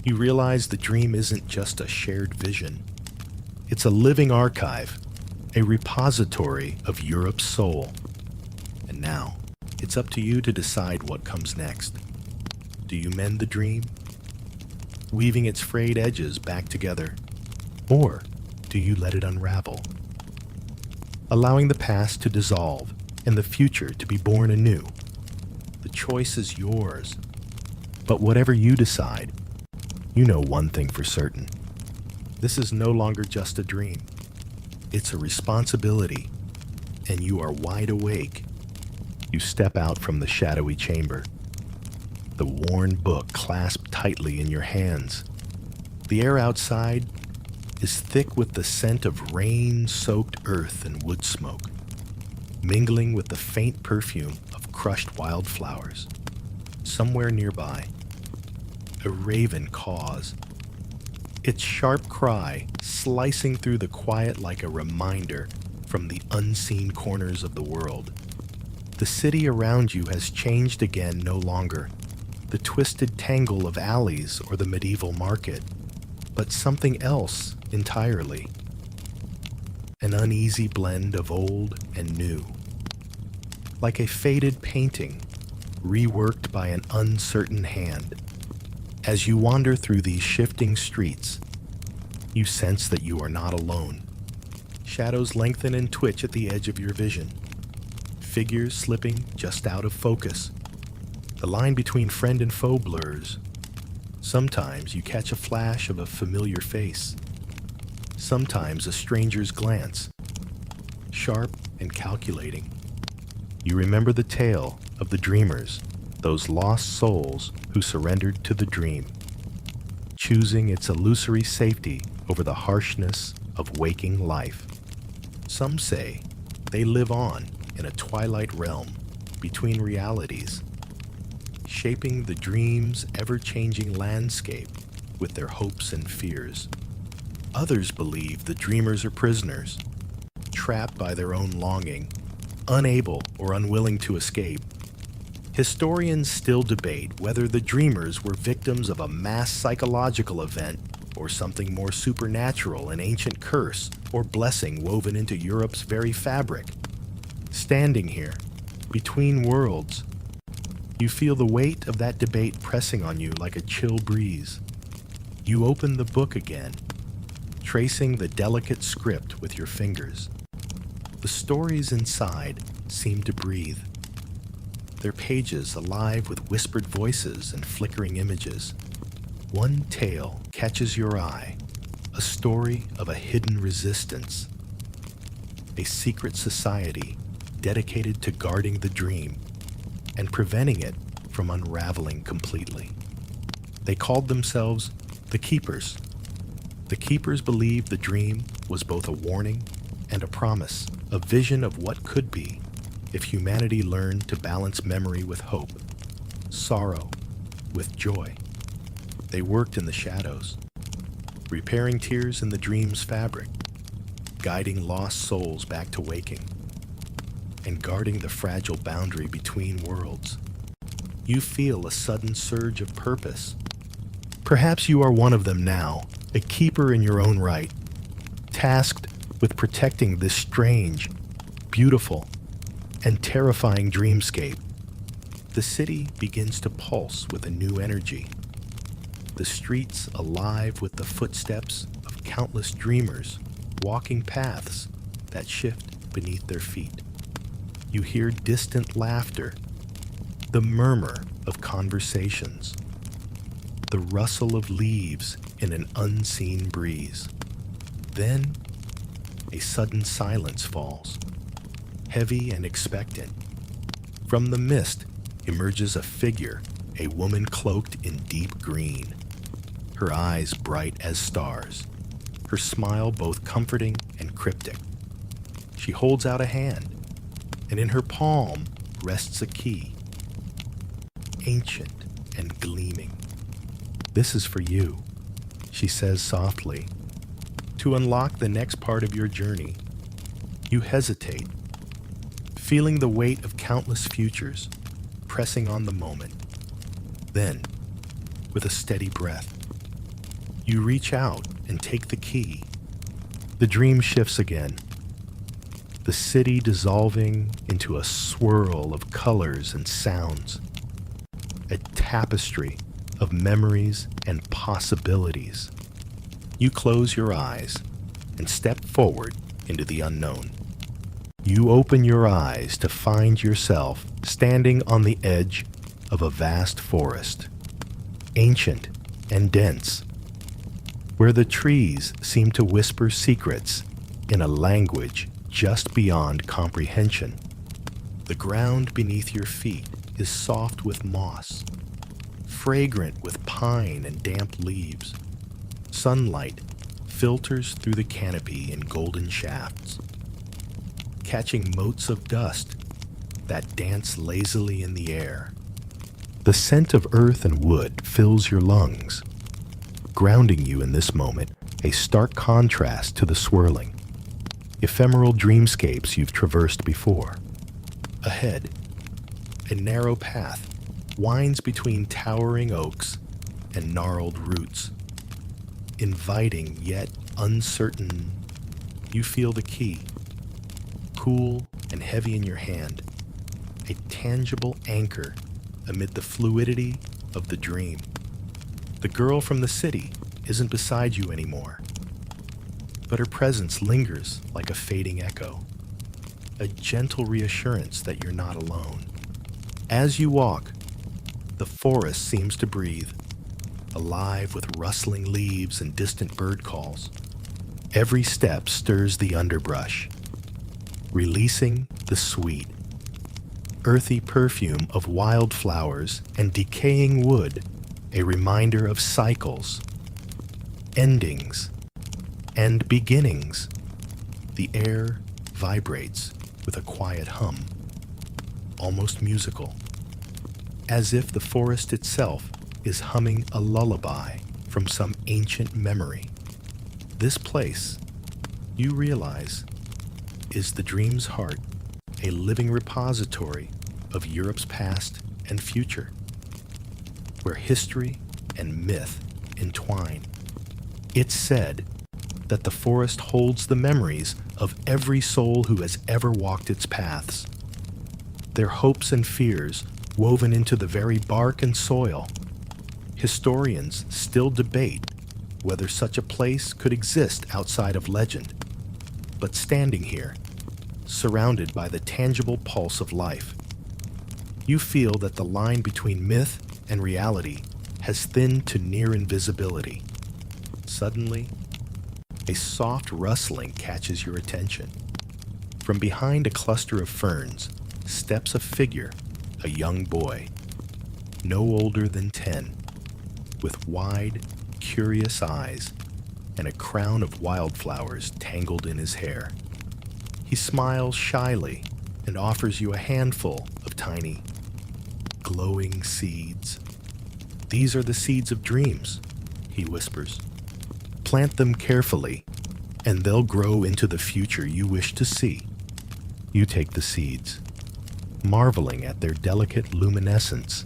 You realize the dream isn't just a shared vision. It's a living archive, a repository of Europe's soul. And now, it's up to you to decide what comes next. Do you mend the dream, weaving its frayed edges back together? Or do you let it unravel, allowing the past to dissolve and the future to be born anew? The choice is yours. But whatever you decide, you know one thing for certain. This is no longer just a dream. It's a responsibility, and you are wide awake. You step out from the shadowy chamber, the worn book clasped tightly in your hands. The air outside is thick with the scent of rain-soaked earth and wood smoke, mingling with the faint perfume of crushed wildflowers. Somewhere nearby, a raven caws, its sharp cry slicing through the quiet like a reminder from the unseen corners of the world. The city around you has changed again, no longer the twisted tangle of alleys or the medieval market, but something else entirely. An uneasy blend of old and new. Like a faded painting, reworked by an uncertain hand. As you wander through these shifting streets, you sense that you are not alone. Shadows lengthen and twitch at the edge of your vision. Figures slipping just out of focus. The line between friend and foe blurs. Sometimes you catch a flash of a familiar face. Sometimes a stranger's glance, sharp and calculating. You remember the tale of the dreamers, those lost souls who surrendered to the dream, choosing its illusory safety over the harshness of waking life. Some say they live on in a twilight realm between realities, shaping the dream's ever-changing landscape with their hopes and fears. Others believe the dreamers are prisoners, trapped by their own longing, unable or unwilling to escape. Historians still debate whether the dreamers were victims of a mass psychological event or something more supernatural, an ancient curse or blessing woven into Europe's very fabric. Standing here, between worlds, you feel the weight of that debate pressing on you like a chill breeze. You open the book again, tracing the delicate script with your fingers. The stories inside seem to breathe, their pages alive with whispered voices and flickering images. One tale catches your eye, a story of a hidden resistance, a secret society dedicated to guarding the dream and preventing it from unraveling completely. They called themselves the Keepers. The Keepers believed the dream was both a warning and a promise, a vision of what could be if humanity learned to balance memory with hope, sorrow with joy. They worked in the shadows, repairing tears in the dream's fabric, guiding lost souls back to waking, and guarding the fragile boundary between worlds. You feel a sudden surge of purpose. Perhaps you are one of them now, a keeper in your own right, tasked with protecting this strange, beautiful, and terrifying dreamscape. The city begins to pulse with a new energy, the streets alive with the footsteps of countless dreamers walking paths that shift beneath their feet. You hear distant laughter, the murmur of conversations, the rustle of leaves in an unseen breeze. Then, a sudden silence falls, heavy and expectant. From the mist emerges a figure, a woman cloaked in deep green, her eyes bright as stars, her smile both comforting and cryptic. She holds out a hand, and in her palm rests a key, ancient and gleaming. "This is for you," she says softly. To unlock the next part of your journey, you hesitate, feeling the weight of countless futures pressing on the moment. Then, with a steady breath, you reach out and take the key. The dream shifts again, the city dissolving into a swirl of colors and sounds, a tapestry of memories and possibilities. You close your eyes and step forward into the unknown. You open your eyes to find yourself standing on the edge of a vast forest, ancient and dense, where the trees seem to whisper secrets in a language just beyond comprehension. The ground beneath your feet is soft with moss, fragrant with pine and damp leaves. Sunlight filters through the canopy in golden shafts, catching motes of dust that dance lazily in the air. The scent of earth and wood fills your lungs, grounding you in this moment, a stark contrast to the swirling, ephemeral dreamscapes you've traversed before. Ahead, a narrow path winds between towering oaks and gnarled roots. Inviting yet uncertain, you feel the key, cool and heavy in your hand, a tangible anchor amid the fluidity of the dream. The girl from the city isn't beside you anymore, but her presence lingers like a fading echo, a gentle reassurance that you're not alone. As you walk, the forest seems to breathe, alive with rustling leaves and distant bird calls. Every step stirs the underbrush, releasing the sweet, earthy perfume of wildflowers and decaying wood, a reminder of cycles, endings, and beginnings. The air vibrates with a quiet hum, almost musical, as if the forest itself is humming a lullaby from some ancient memory. This place, you realize, is the dream's heart, a living repository of Europe's past and future, where history and myth entwine. It's said that the forest holds the memories of every soul who has ever walked its paths, their hopes and fears woven into the very bark and soil. Historians still debate whether such a place could exist outside of legend, but standing here, surrounded by the tangible pulse of life, you feel that the line between myth and reality has thinned to near invisibility. Suddenly, a soft rustling catches your attention. From behind a cluster of ferns steps a figure, a young boy, no older than 10, with wide, curious eyes and a crown of wildflowers tangled in his hair. He smiles shyly and offers you a handful of tiny, glowing seeds. "These are the seeds of dreams," he whispers. "Plant them carefully, and they'll grow into the future you wish to see." You take the seeds, marveling at their delicate luminescence.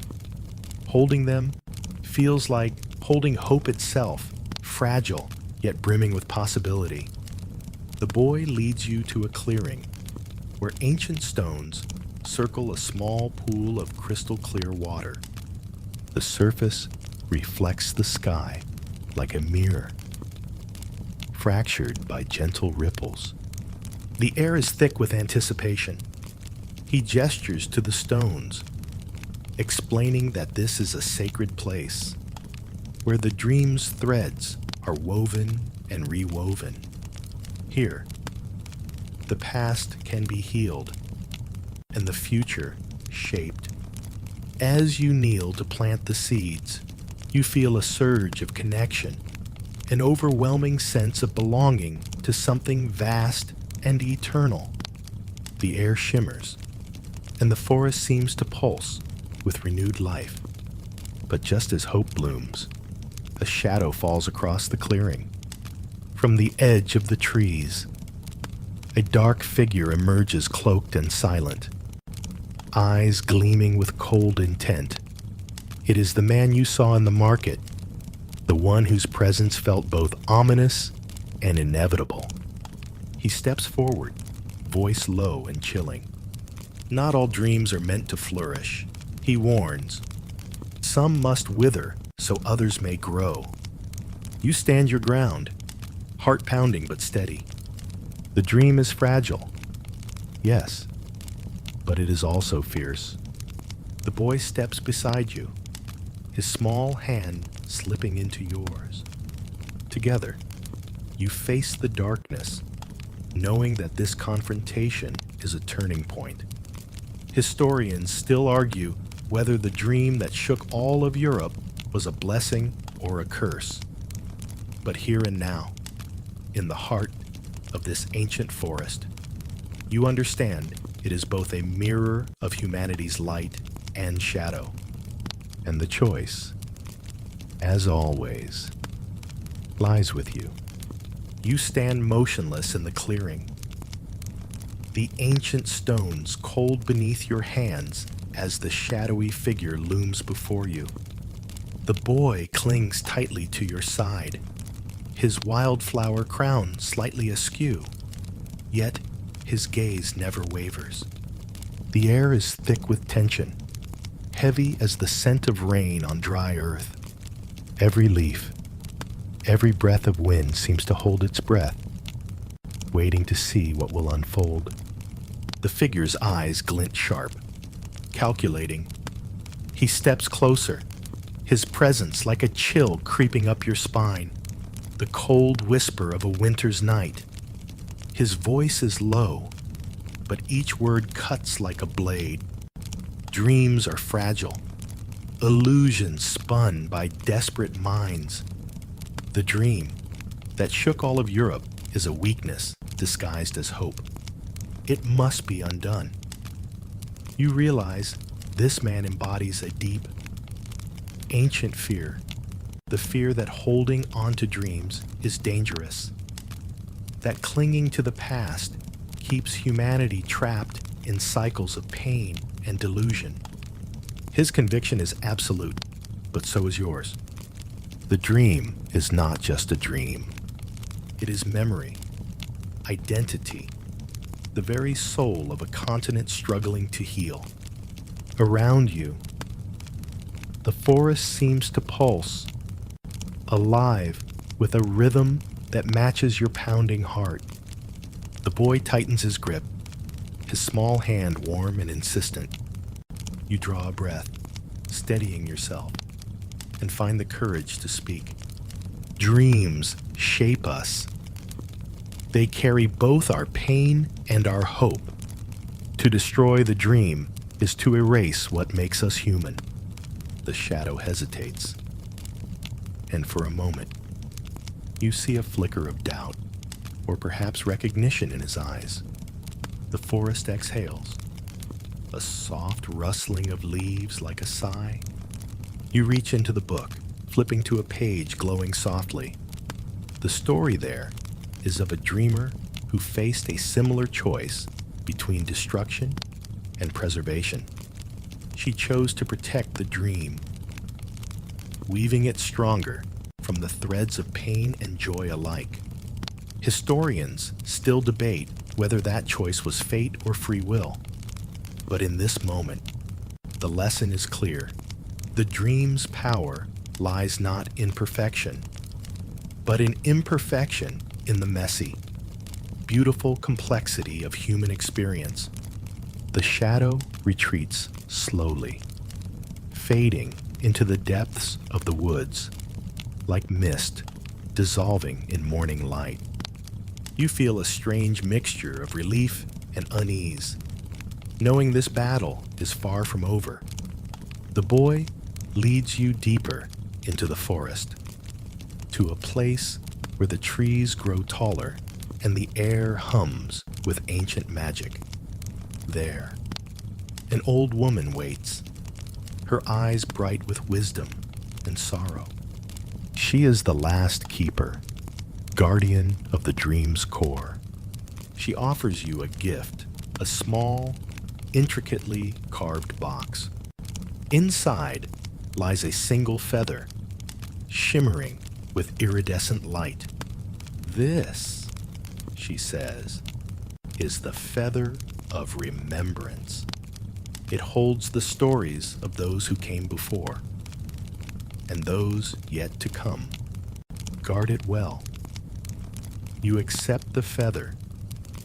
Holding them feels like holding hope itself, fragile yet brimming with possibility. The boy leads you to a clearing where ancient stones circle a small pool of crystal clear water. The surface reflects the sky like a mirror, fractured by gentle ripples. The air is thick with anticipation. He gestures to the stones, explaining that this is a sacred place where the dream's threads are woven and rewoven. Here, the past can be healed and the future shaped. As you kneel to plant the seeds, you feel a surge of connection, an overwhelming sense of belonging to something vast and eternal. The air shimmers, and the forest seems to pulse with renewed life. But just as hope blooms, a shadow falls across the clearing. From the edge of the trees, a dark figure emerges, cloaked and silent, eyes gleaming with cold intent. It is the man you saw in the market, the one whose presence felt both ominous and inevitable. He steps forward, voice low and chilling. "Not all dreams are meant to flourish," he warns. "Some must wither so others may grow." You stand your ground, heart pounding but steady. The dream is fragile, yes, but it is also fierce. The boy steps beside you, his small hand slipping into yours. Together, you face the darkness, knowing that this confrontation is a turning point. Historians still argue whether the dream that shook all of Europe was a blessing or a curse. But here and now, in the heart of this ancient forest, you understand it is both a mirror of humanity's light and shadow. And the choice, as always, lies with you. You stand motionless in the clearing, the ancient stones cold beneath your hands as the shadowy figure looms before you. The boy clings tightly to your side, his wildflower crown slightly askew, yet his gaze never wavers. The air is thick with tension, heavy as the scent of rain on dry earth. Every leaf, every breath of wind seems to hold its breath, waiting to see what will unfold. The figure's eyes glint sharp, calculating. He steps closer, his presence like a chill creeping up your spine, the cold whisper of a winter's night. His voice is low, but each word cuts like a blade, Dreams are fragile, illusions spun by desperate minds. The dream that shook all of Europe is a weakness disguised as hope. It must be undone. You realize this man embodies a deep, ancient fear, the fear that holding onto dreams is dangerous, that clinging to the past keeps humanity trapped in cycles of pain and delusion. His conviction is absolute, but so is yours. The dream is not just a dream. It is memory, identity, the very soul of a continent struggling to heal. Around you, the forest seems to pulse, alive with a rhythm that matches your pounding heart. The boy tightens his grip, his small hand warm and insistent. You draw a breath, steadying yourself, and find the courage to speak. Dreams shape us. They carry both our pain and our hope. To destroy the dream is to erase what makes us human. The shadow hesitates, and for a moment, you see a flicker of doubt, or perhaps recognition in his eyes. The forest exhales, a soft rustling of leaves like a sigh. You reach into the book, flipping to a page glowing softly. The story there is of a dreamer who faced a similar choice between destruction and preservation. She chose to protect the dream, weaving it stronger from the threads of pain and joy alike. Historians still debate whether that choice was fate or free will. But in this moment, the lesson is clear. The dream's power lies not in perfection, but in imperfection in the messy, beautiful complexity of human experience. The shadow retreats slowly, fading into the depths of the woods, like mist dissolving in morning light. You feel a strange mixture of relief and unease, knowing this battle is far from over. The boy leads you deeper into the forest, to a place where the trees grow taller and the air hums with ancient magic. There, an old woman waits, her eyes bright with wisdom and sorrow. She is the last keeper, guardian of the dream's core. She offers you a gift, a small, intricately carved box. Inside lies a single feather, shimmering with iridescent light. This, she says, is the feather of remembrance. It holds the stories of those who came before, and those yet to come. Guard it well. You accept the feather,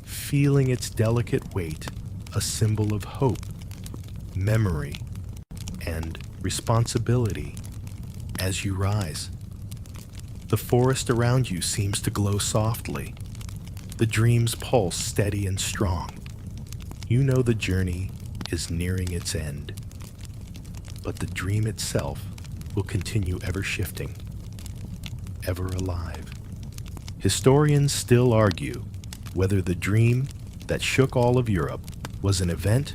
feeling its delicate weight, a symbol of hope, memory, and responsibility as you rise. The forest around you seems to glow softly, the dream's pulse steady and strong. You know the journey is nearing its end, but the dream itself will continue ever shifting, ever alive. Historians still argue whether the dream that shook all of Europe was an event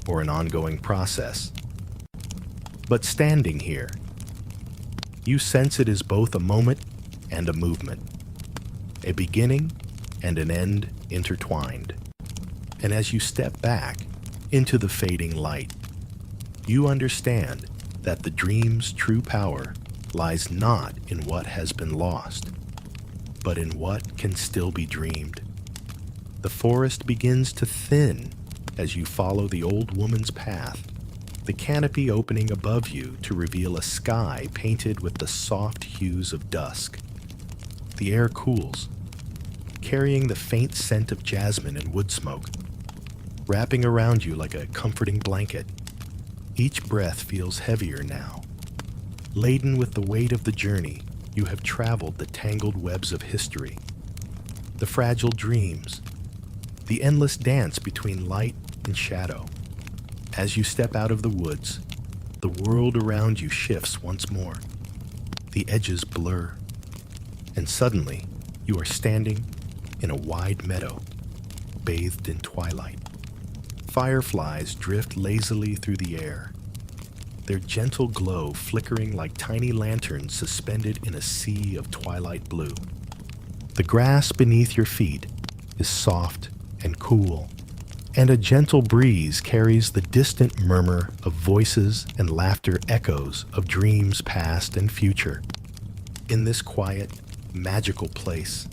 or an ongoing process. But standing here, you sense it is both a moment and a movement, a beginning and an end intertwined. And as you step back into the fading light, you understand that the dream's true power lies not in what has been lost, but in what can still be dreamed. The forest begins to thin as you follow the old woman's path, the canopy opening above you to reveal a sky painted with the soft hues of dusk. The air cools, carrying the faint scent of jasmine and wood smoke, wrapping around you like a comforting blanket. Each breath feels heavier now, laden with the weight of the journey. You have traveled the tangled webs of history, the fragile dreams, the endless dance between light and shadow. As you step out of the woods, the world around you shifts once more. The edges blur, and suddenly you are standing in a wide meadow, bathed in twilight. Fireflies drift lazily through the air, their gentle glow flickering like tiny lanterns suspended in a sea of twilight blue. The grass beneath your feet is soft and cool, and a gentle breeze carries the distant murmur of voices and laughter echoes of dreams past and future. In this quiet, magical place,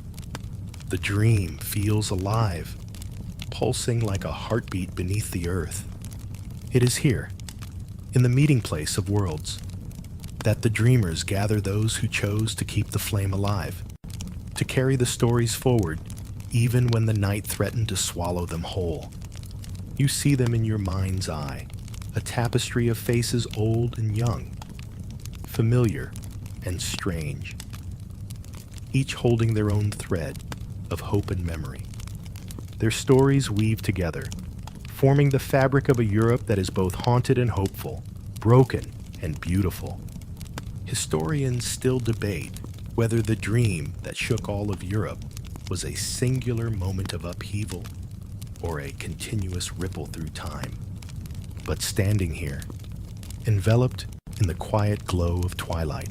the dream feels alive, pulsing like a heartbeat beneath the earth. It is here, in the meeting place of worlds, that the dreamers gather those who chose to keep the flame alive, to carry the stories forward even when the night threatened to swallow them whole. You see them in your mind's eye, a tapestry of faces old and young, familiar and strange, each holding their own thread of hope and memory. Their stories weave together, forming the fabric of a Europe that is both haunted and hopeful, broken and beautiful. Historians still debate whether the dream that shook all of Europe was a singular moment of upheaval or a continuous ripple through time. But standing here, enveloped in the quiet glow of twilight,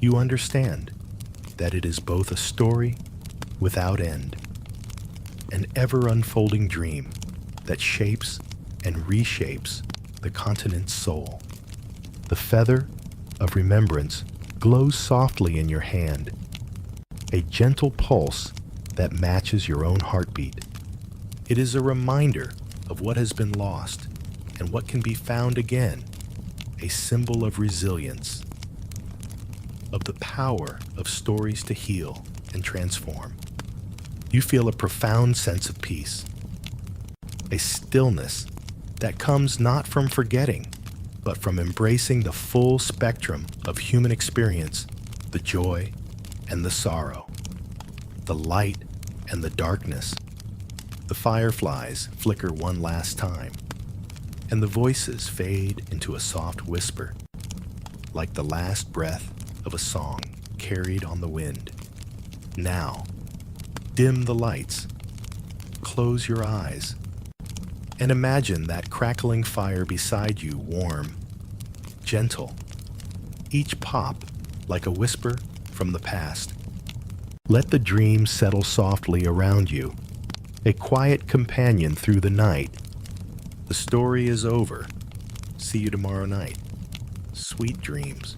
you understand that it is both a story without end, an ever-unfolding dream that shapes and reshapes the continent's soul. The feather of remembrance glows softly in your hand, a gentle pulse that matches your own heartbeat. It is a reminder of what has been lost and what can be found again, a symbol of resilience, of the power of stories to heal and transform. You feel a profound sense of peace, a stillness that comes not from forgetting, but from embracing the full spectrum of human experience, the joy and the sorrow, the light and the darkness. The fireflies flicker one last time, and the voices fade into a soft whisper, like the last breath of a song carried on the wind. Now, dim the lights, close your eyes, and imagine that crackling fire beside you, warm, gentle, each pop like a whisper from the past. Let the dream settle softly around you, a quiet companion through the night. The story is over. See you tomorrow night. Sweet dreams.